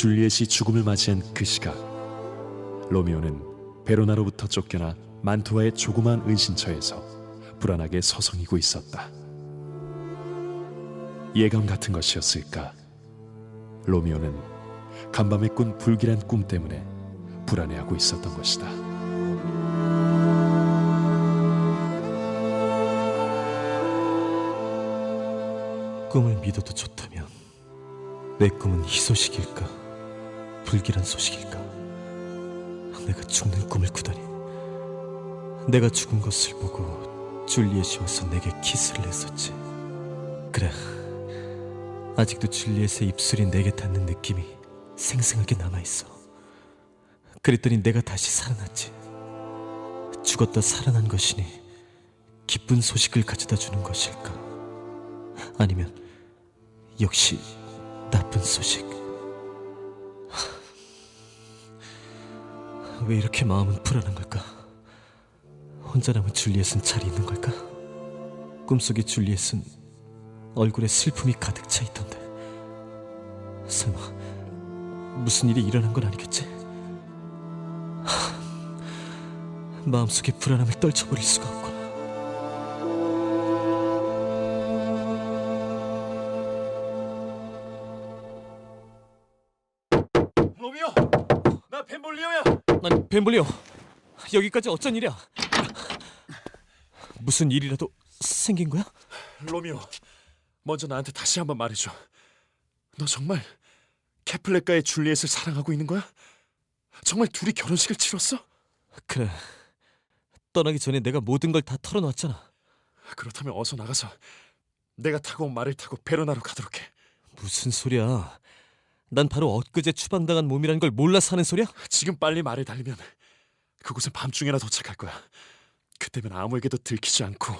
줄리엣이 죽음을 맞이한 그 시각, 로미오는 베로나로부터 쫓겨나 만투와의 조그만 은신처에서 불안하게 서성이고 있었다. 예감 같은 것이었을까? 로미오는 간밤에 꾼 불길한 꿈 때문에 불안해하고 있었던 것이다. 꿈을 믿어도 좋다면 내 꿈은 희소식일까? 불길한 소식일까? 내가 죽는 꿈을 꾸다니. 내가 죽은 것을 보고 줄리엣이 와서 내게 키스를 했었지. 그래, 아직도 줄리엣의 입술이 내게 닿는 느낌이 생생하게 남아있어. 그랬더니 내가 다시 살아났지. 죽었다 살아난 것이니 기쁜 소식을 가져다 주는 것일까? 아니면 역시 나쁜 소식? 왜 이렇게 마음은 불안한 걸까? 혼자 남은 줄리엣은 잘 있는 걸까? 꿈속의 줄리엣은 얼굴에 슬픔이 가득 차 있던데. 설마 무슨 일이 일어난 건 아니겠지? 마음속의 불안함을 떨쳐버릴 수가 없구나. 로미오! 나 벤볼리오야! 난 벤볼리오. 여기까지 어쩐 일이야? 무슨 일이라도 생긴 거야? 로미오, 먼저 나한테 다시 한번 말해줘. 너 정말 캐플렛가의 줄리엣을 사랑하고 있는 거야? 정말 둘이 결혼식을 치렀어? 그래, 떠나기 전에 내가 모든 걸 다 털어놨잖아. 그렇다면 어서 나가서 내가 타고 온 말을 타고 베로나로 가도록 해. 무슨 소리야? 난 바로 엊그제 추방당한 몸이란 걸 몰라서 하는 소리야? 지금 빨리 말을 달리면 그곳은 밤중에나 도착할 거야. 그때면 아무에게도 들키지 않고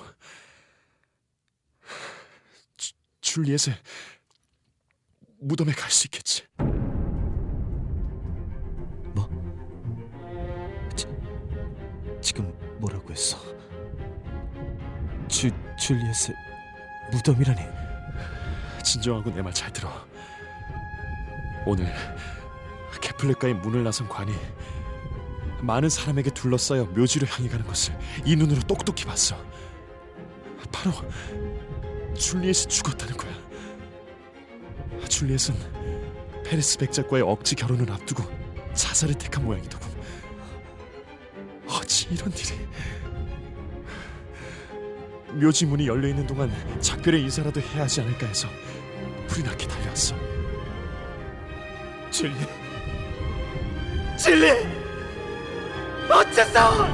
줄리엣의 무덤에 갈 수 있겠지. 뭐? 지금 뭐라고 했어? 줄리엣의 무덤이라니? 진정하고 내 말 잘 들어. 오늘 캐플렛가의 문을 나선 관이 많은 사람에게 둘러싸여 묘지로 향해 가는 것을 이 눈으로 똑똑히 봤어. 바로 줄리엣이 죽었다는 거야. 줄리엣은 페리스 백작과의 억지 결혼을 앞두고 자살을 택한 모양이더군. 어찌 이런 일이. 묘지 문이 열려있는 동안 작별의 인사라도 해야 하지 않을까 해서 불이 나게 달려왔어. 줄리 어째서!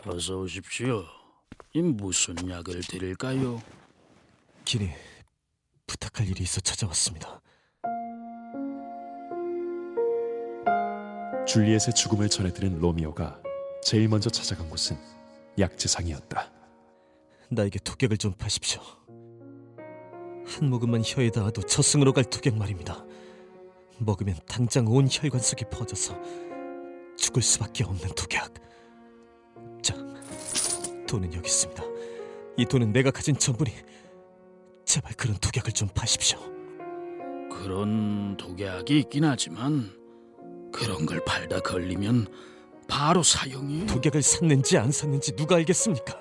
어서 오십시오. 이 무슨 약을 드릴까요? 길이 부탁할 일이 있어 찾아왔습니다. 줄리엣의 죽음을 전해들은 로미오가 제일 먼저 찾아간 곳은 약재상이었다. 나에게 독약을 좀 파십시오. 한 모금만 혀에 닿아도 저승으로 갈 독약 말입니다. 먹으면 당장 온 혈관 속에 퍼져서 죽을 수밖에 없는 독약. 자, 돈은 여기 있습니다. 이 돈은 내가 가진 전부니 제발 그런 독약을 좀 파십시오. 그런 독약이 있긴 하지만 그런 걸 팔다 걸리면 바로 사형이... 독약을 샀는지 안 샀는지 누가 알겠습니까?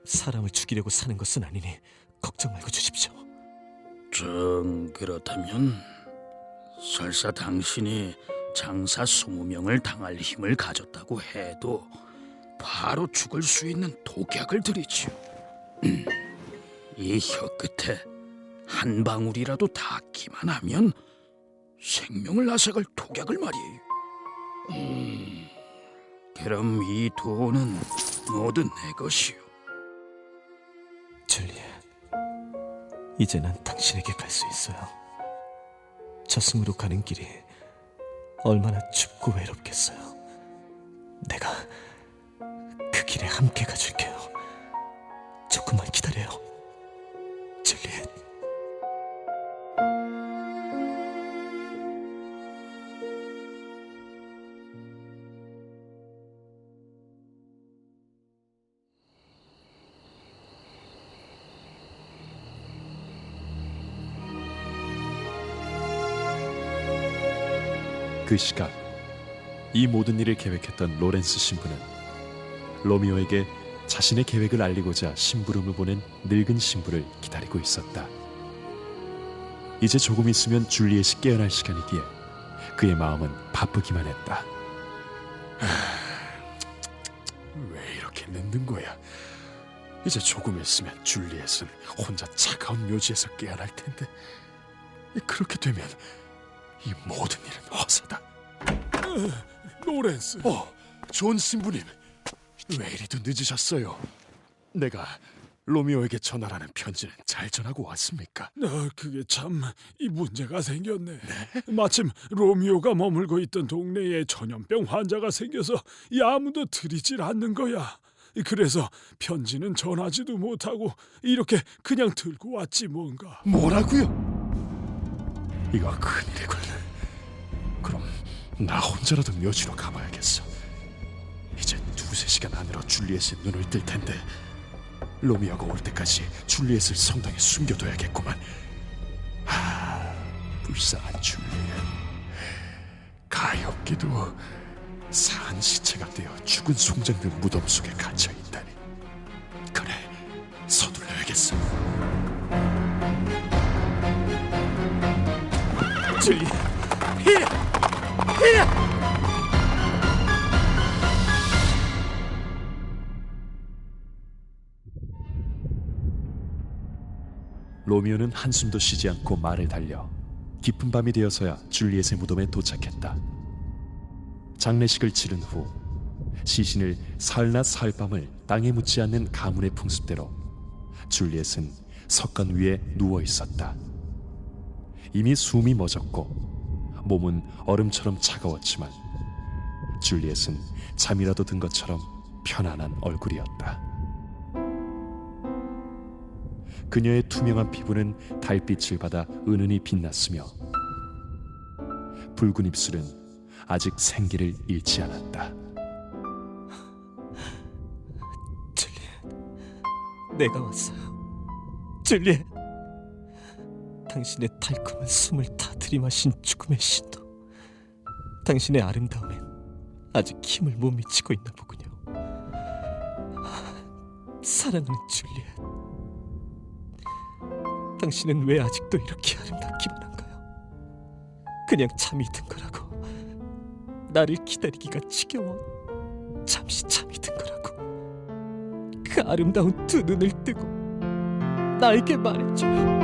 사람을 죽이려고 사는 것은 아니니 걱정 말고 주십시오. 정 그렇다면 설사 당신이 장사 20명을 당할 힘을 가졌다고 해도 바로 죽을 수 있는 독약을 드리지요. 이 혀끝에 한 방울이라도 닿기만 하면 생명을 앗아갈 독약을 말이에요. 그럼 이 돈은 모두 내 것이요. 줄리엣, 이제 난 당신에게 갈 수 있어요. 저승으로 가는 길이 얼마나 춥고 외롭겠어요. 내가 그 길에 함께 가줄게요. 조금만 기다려요. 그 시각 이 모든 일을 계획했던 로렌스 신부는 로미오에게 자신의 계획을 알리고자 심부름을 보낸 늙은 신부를 기다리고 있었다. 이제 조금 있으면 줄리엣이 깨어날 시간이기에 그의 마음은 바쁘기만 했다. 왜 이렇게 늦는 거야? 이제 조금 있으면 줄리엣은 혼자 차가운 묘지에서 깨어날 텐데, 그렇게 되면 이 모든 일은 허사다. 로렌스. 존 신부님, 왜 이리도 늦으셨어요? 내가 로미오에게 전하라는 편지는 잘 전하고 왔습니까? 그게 참 이 문제가 생겼네. 마침 로미오가 머물고 있던 동네에 전염병 환자가 생겨서 아무도 들이질 않는 거야. 그래서 편지는 전하지도 못하고 이렇게 그냥 들고 왔지 뭔가. 뭐라고요? 이거 큰일이군. 그럼 나 혼자라도 묘지로 가봐야겠어. 이제 2-3시간 안으로 줄리엣의 눈을 뜰 텐데 로미오가 올 때까지 줄리엣을 성당에 숨겨둬야겠구만. 불쌍한 줄리엣. 가엾기도 산 시체가 되어 죽은 송장들 무덤 속에 갇혀있다니. 그래, 서둘러야겠어. 줄리엣, 히야! 로미오는 한숨도 쉬지 않고 말을 달려 깊은 밤이 되어서야 줄리엣의 무덤에 도착했다. 장례식을 치른 후 시신을 사흘낮 사흘밤을 땅에 묻지 않는 가문의 풍습대로 줄리엣은 석간 위에 누워 있었다. 이미 숨이 멎었고 몸은 얼음처럼 차가웠지만 줄리엣은 잠이라도 든 것처럼 편안한 얼굴이었다. 그녀의 투명한 피부는 달빛을 받아 은은히 빛났으며 붉은 입술은 아직 생기를 잃지 않았다. 줄리엣, 내가 왔어요. 줄리엣, 당신의 달콤한 숨을 다 들이마신 죽음의 신도 당신의 아름다움엔 아직 힘을 못 미치고 있나 보군요. 사랑하는 줄리엣, 당신은 왜 아직도 이렇게 아름답기만 한가요? 그냥 잠이 든 거라고. 나를 기다리기가 지겨워 잠시 잠이 든 거라고. 그 아름다운 두 눈을 뜨고 나에게 말해줘요.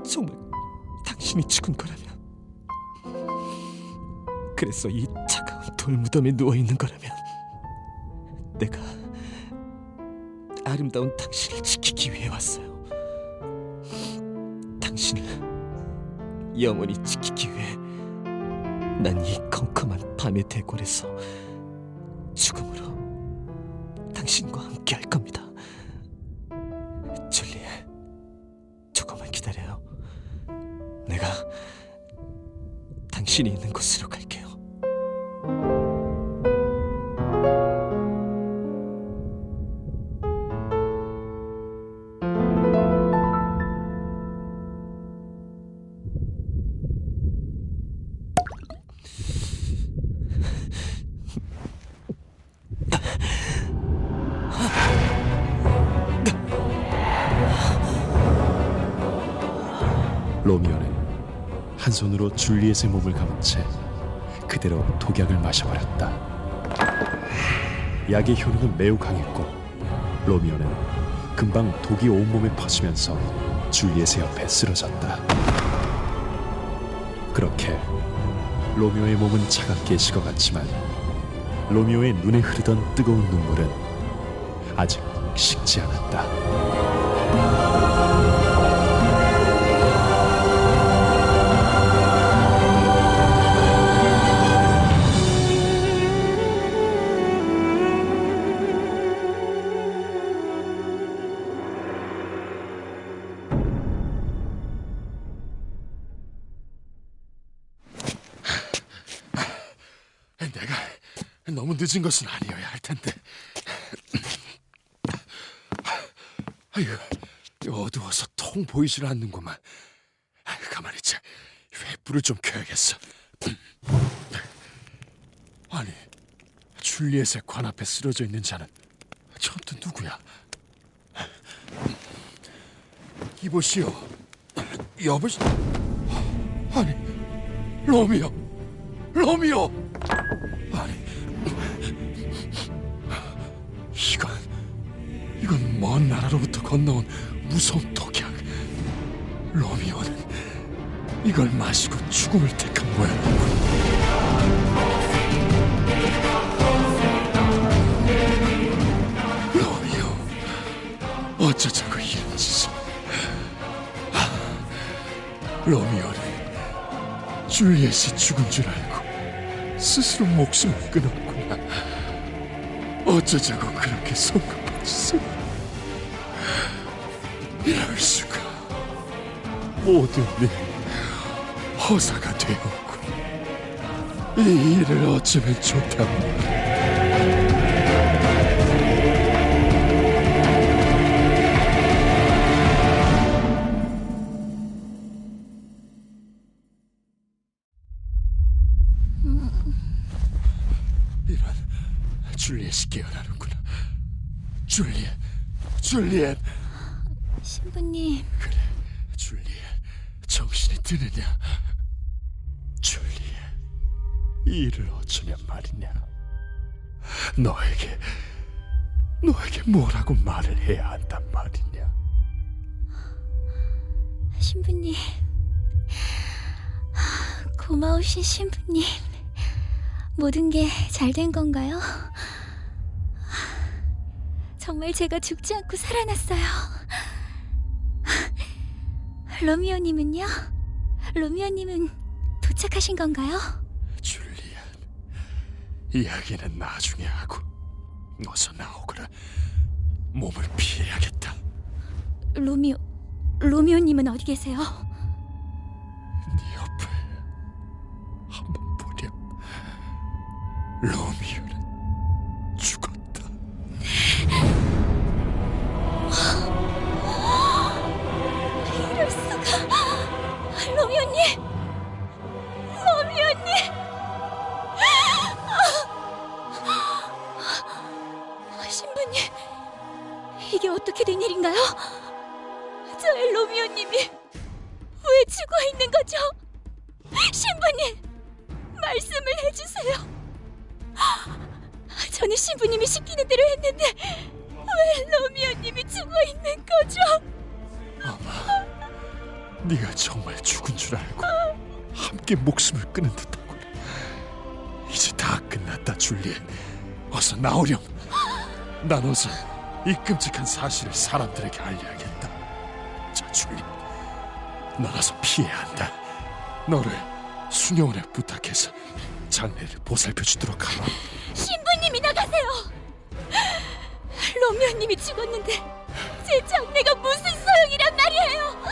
정말 당신이 죽은 거라면, 그래서 이 차가운 돌무덤에 누워있는 거라면 내가 아름다운 당신을 지키기 위해 왔어요. 당신을 영원히 지키기 위해 난 이 컴컴한 밤의 대궐에서 죽음으로 당신과 함께 할 겁니다. 줄리엣, 조금만 기다려요. 내가 당신이 있는 곳으로 갈게요. 로미오는 한 손으로 줄리엣의 몸을 감은 채 그대로 독약을 마셔버렸다. 약의 효능은 매우 강했고 로미오는 금방 독이 온몸에 퍼지면서 줄리엣의 옆에 쓰러졌다. 그렇게 로미오의 몸은 차갑게 식어갔지만 로미오의 눈에 흐르던 뜨거운 눈물은 아직 식지 않았다. 너무 늦은 것은 아니어야 할 텐데. 아이고, 어두워서 통 보이질 않는구만. 가만히 있자. 횃불을 좀 켜야겠어. 아니, 줄리엣의 관 앞에 쓰러져 있는 자는 저또 누구야? 이보시오, 여보시... 아니, 로미오! 아니, 이건 먼 나라로부터 건너온 무서운 독약. 로미오는 이걸 마시고 죽음을 택한 모양이군. 로미오, 어쩌자고 이런 짓을. 로미오는 줄리엣이 죽은 줄 알고 스스로 목숨을 끊었구나. 어쩌자고 그렇게 성급한 짓을. 이럴 수가. 모든 일이 허사가 되었군. 이 일을 어쩌면 좋다고. 줄리엣이 깨어나는구나. 줄리엣. 신부님. 그래, 줄리엣. 정신이 드느냐? 줄리엣, 이 일을 어쩌면 말이냐. 너에게 뭐라고 말을 해야 한단 말이냐. 신부님, 고마우신 신부님. 모든 게 잘 된 건가요? 정말 제가 죽지 않고 살아났어요. 로미오님은요? 로미오님은 도착하신 건가요? 줄리엣, 이야기는 나중에 하고 어서 나오거라. 몸을 피해야겠다. 로미오님은 어디 계세요? 네 옆에 한번 보렴. 로미오는 죽었다. 이럴 수가. 로미오님! 신부님, 이게 어떻게 된 일인가요? 저의 로미오님이 왜 죽어 있는 거죠? 신부님, 말씀을 해주세요. 저는 신부님이 시키는 대로 했는데 왜 로미오님이 죽어 있는 거죠? 아마 네가 정말 죽은 줄 알고 함께 목숨을 끊은 듯하구나. 이제 다 끝났다, 줄리엣. 어서 나오렴. 난 어서 이 끔찍한 사실을 사람들에게 알려야겠다. 자, 줄리엣, 넌 어서 피해야 한다. 너를 수녀원에 부탁해서 장례를 보살펴주도록 하라. 신부님이 나가세요. 로미오님이 죽었는데 제 장례가 무슨 소용이란 말이에요.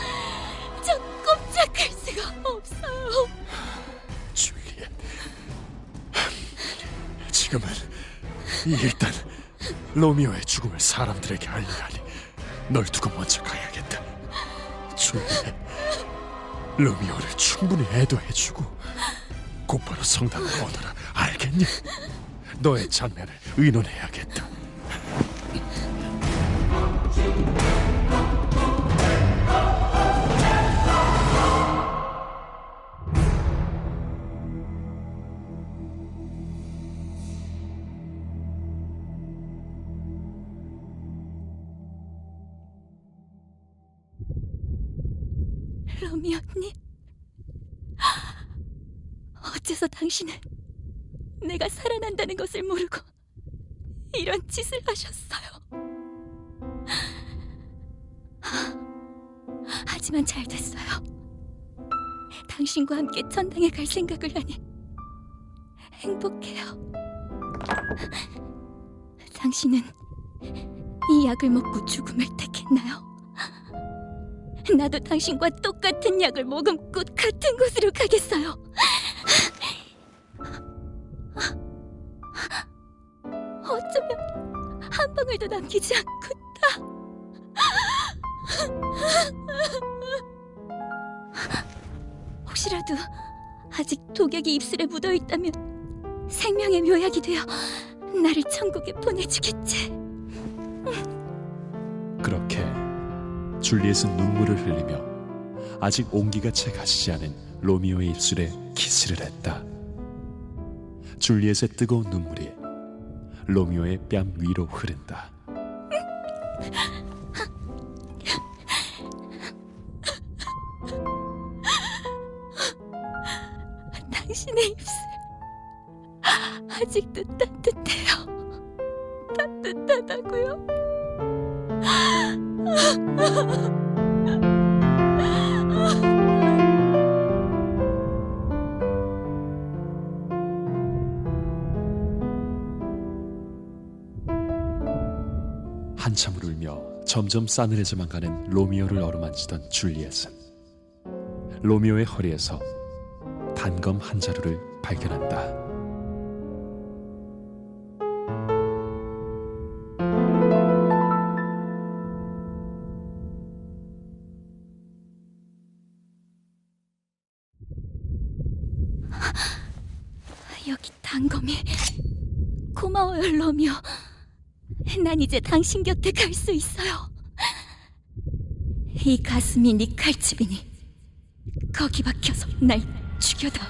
저 꼼짝할 수가 없어요. 줄리엣, 지금은 일단 로미오의 죽음을 사람들에게 알려야 하니 널 두고 먼저 가야겠다. 줄리엣, 로미오를 충분히 애도해주고 곧바로 성당으로 오너라. 알겠니? 너의 장례를 의논해야겠다. 로미오님, 어째서 당신은 내가 살아난다는 것을 모르고 이런 짓을 하셨어요. 하지만 잘 됐어요. 당신과 함께 천당에 갈 생각을 하니 행복해요. 당신은 이 약을 먹고 죽음을 택했나요? 나도 당신과 똑같은 약을 머금고 같은 곳으로 가겠어요. 한 방울도 남기지 않고 다. 혹시라도 아직 독약이 입술에 묻어있다면 생명의 묘약이 되어 나를 천국에 보내주겠지. 그렇게 줄리엣은 눈물을 흘리며 아직 온기가 채 가시지 않은 로미오의 입술에 키스를 했다. 줄리엣의 뜨거운 눈물이 로미오의 뺨 위로 흐른다. 당신의 입술 아직도 따뜻해요. 따뜻하다고요. 한참을 울며 점점 싸늘해져만 가는 로미오를 어루만지던 줄리엣은 로미오의 허리에서 단검 한 자루를 발견한다. 여기 단검이. 고마워요, 로미오. 난 이제 당신 곁에 갈 수 있어요. 이 가슴이 네 칼집이니 거기 박혀서 날 죽여다오.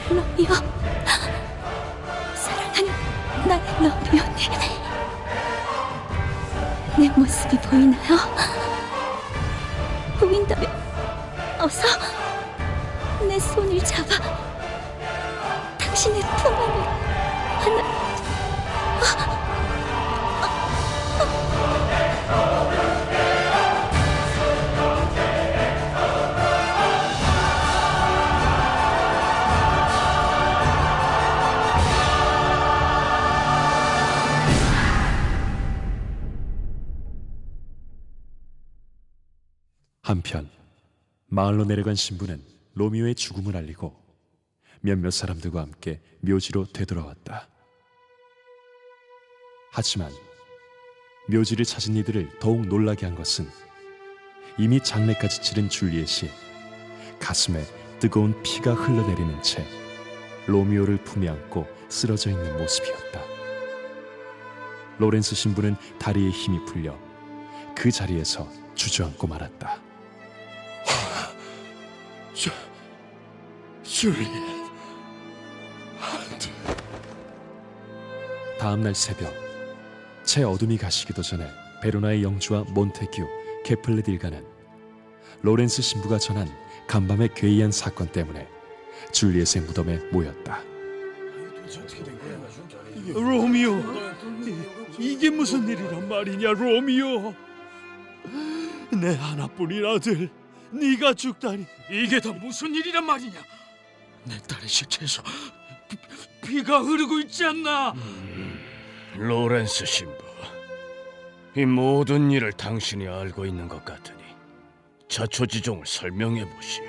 로미오, 사랑하는 나의 로미오네. 내 모습이 보이나요? 보인다면 어서 내 손을 잡아 당신의 품 안에 하나. 한편 마을로 내려간 신부는 로미오의 죽음을 알리고 몇몇 사람들과 함께 묘지로 되돌아왔다. 하지만 묘지를 찾은 이들을 더욱 놀라게 한 것은 이미 장례까지 치른 줄리엣이 가슴에 뜨거운 피가 흘러내리는 채 로미오를 품에 안고 쓰러져 있는 모습이었다. 로렌스 신부는 다리에 힘이 풀려 그 자리에서 주저앉고 말았다. 줄리엣, 안 돼. 다음날 새벽, 채 어둠이 가시기도 전에 베로나의 영주와 몬테규, 케플레딜가는 로렌스 신부가 전한 간밤의 괴이한 사건 때문에 줄리엣의 무덤에 모였다. 로미오, 이게 무슨 일이란 말이냐, 로미오? 내 하나뿐인 아들, 네가 죽다니. 이게 다 무슨 일이란 말이냐? 내 딸의 시체에서 피가 흐르고 있지 않나? 로렌스 신부, 이 모든 일을 당신이 알고 있는 것 같으니 자초지종을 설명해 보시오.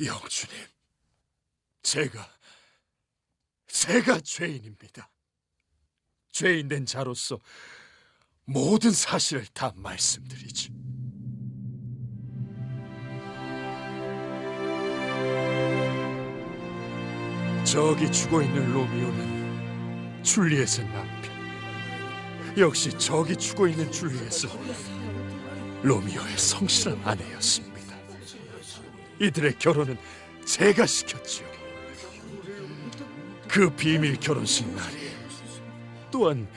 영주님, 제가 죄인입니다. 죄인된 자로서 모든 사실을 다 말씀드리지. 저기 죽어있는 로미오는 줄리엣의 남편. 역시 저기 죽어있는 줄리엣은 로미오의 성실한 아내였습니다. 이들의 결혼은 제가 시켰지요. 그 비밀 결혼식 날이 또한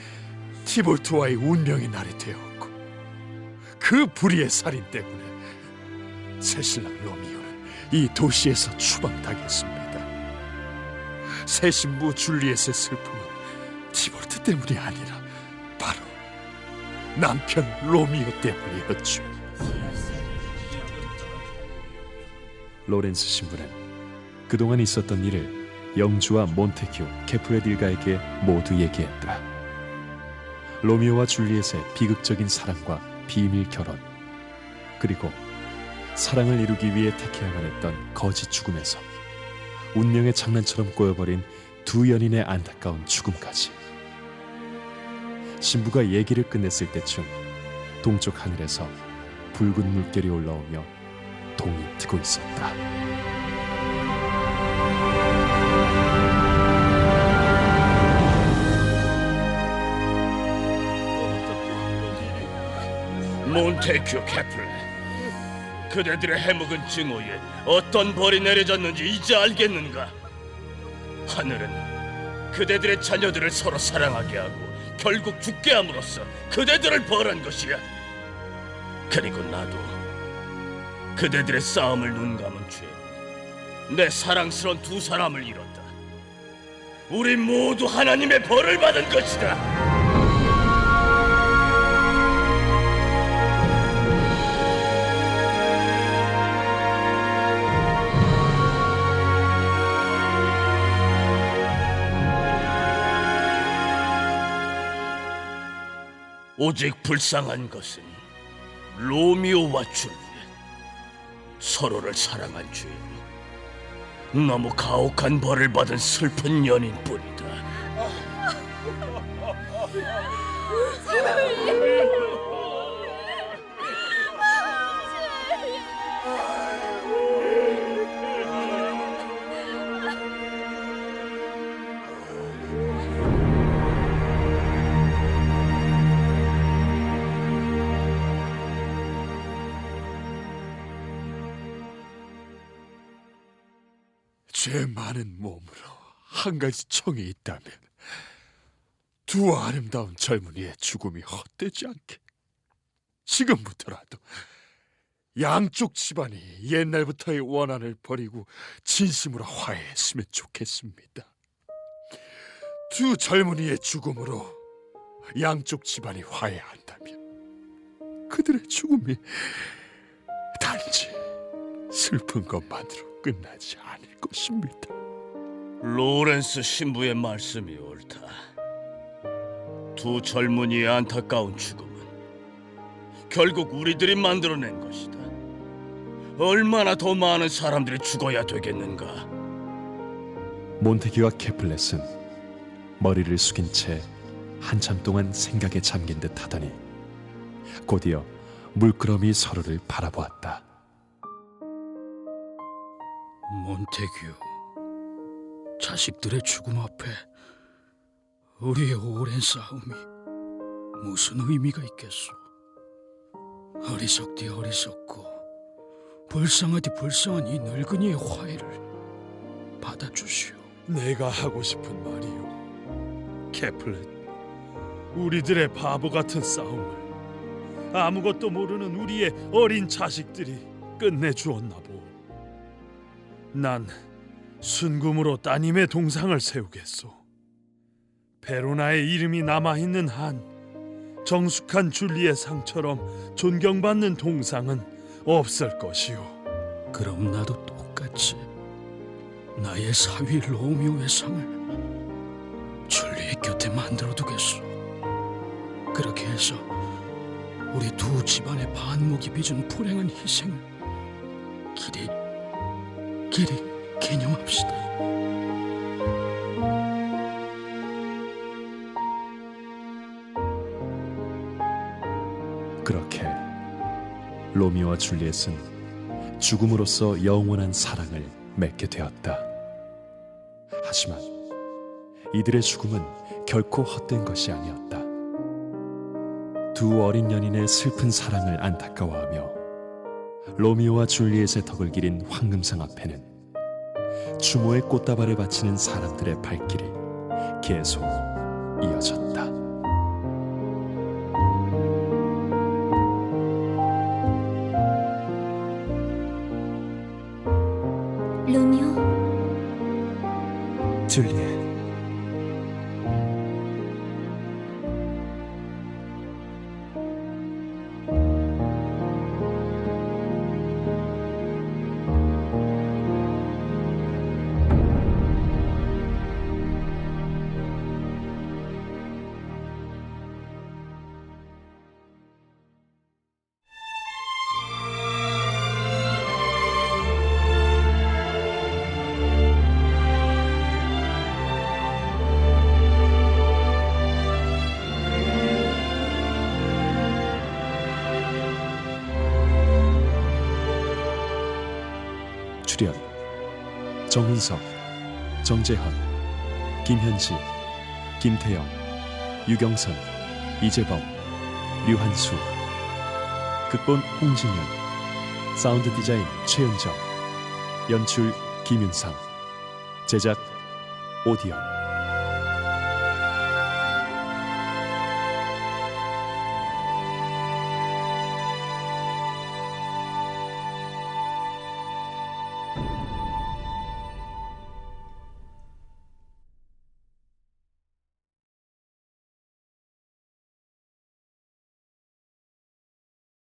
티볼트와의 운명의 날이 되었고, 그 불의의 살인 때문에 새신랑 로미오는 이 도시에서 추방당했습니다. 새 신부 줄리엣의 슬픔은 티볼트 때문이 아니라 바로 남편 로미오 때문이었죠. 로렌스 신부는 그동안 있었던 일을 영주와 몬테규, 캐프렛 일가에게 모두 얘기했다. 로미오와 줄리엣의 비극적인 사랑과 비밀 결혼, 그리고 사랑을 이루기 위해 택해야만 했던 거짓 죽음에서 운명의 장난처럼 꼬여버린 두 연인의 안타까운 죽음까지. 신부가 얘기를 끝냈을 때쯤 동쪽 하늘에서 붉은 물결이 올라오며 동이 트고 있었다. 몬테큐 캐플렛, 그대들의 해묵은 증오에 어떤 벌이 내려졌는지 이제 알겠는가? 하늘은 그대들의 자녀들을 서로 사랑하게 하고 결국 죽게 함으로써 그대들을 벌한 것이야. 그리고 나도 그대들의 싸움을 눈감은 죄로 내 사랑스러운 두 사람을 잃었다. 우리 모두 하나님의 벌을 받은 것이다. 오직 불쌍한 것은 로미오와 줄리엣, 서로를 사랑한 죄로 너무 가혹한 벌을 받은 슬픈 연인뿐이다. 죄 많은 몸으로 한 가지 청이 있다면 두 아름다운 젊은이의 죽음이 헛되지 않게 지금부터라도 양쪽 집안이 옛날부터의 원한을 버리고 진심으로 화해했으면 좋겠습니다. 두 젊은이의 죽음으로 양쪽 집안이 화해한다면 그들의 죽음이 단지 슬픈 것만으로 끝나지 않을 것입니다. 로렌스 신부의 말씀이 옳다. 두 젊은이의 안타까운 죽음은 결국 우리들이 만들어낸 것이다. 얼마나 더 많은 사람들이 죽어야 되겠는가? 몬테규와 캐플렛은 머리를 숙인 채 한참 동안 생각에 잠긴 듯 하더니 곧이어 물끄러미 서로를 바라보았다. 몬테규, 자식들의 죽음 앞에 우리의 오랜 싸움이 무슨 의미가 있겠소? 어리석디 어리석고 불쌍하디 불쌍한 이 늙은이의 화해를 받아주시오. 내가 하고 싶은 말이요, 캐플렛. 우리들의 바보 같은 싸움을 아무것도 모르는 우리의 어린 자식들이 끝내주었나 보. 난 순금으로 따님의 동상을 세우겠소. 베로나의 이름이 남아있는 한 정숙한 줄리의 상처럼 존경받는 동상은 없을 것이오. 그럼 나도 똑같이 나의 사위 로미오의 상을 줄리의 곁에 만들어두겠소. 그렇게 해서 우리 두 집안의 반목이 빚은 불행한 희생을 길이 기념합시다. 그렇게 로미오와 줄리엣은 죽음으로써 영원한 사랑을 맺게 되었다. 하지만 이들의 죽음은 결코 헛된 것이 아니었다. 두 어린 연인의 슬픈 사랑을 안타까워하며 로미오와 줄리엣의 덕을 기린 황금상 앞에는 추모의 꽃다발을 바치는 사람들의 발길이 계속 이어졌다. 로미오, 줄리엣, 출연 정훈석, 정재헌, 김현지, 김태영, 유경선, 이재범, 류한수. 극본 홍진영, 사운드 디자인 최은정, 연출 김윤상, 제작 오디언.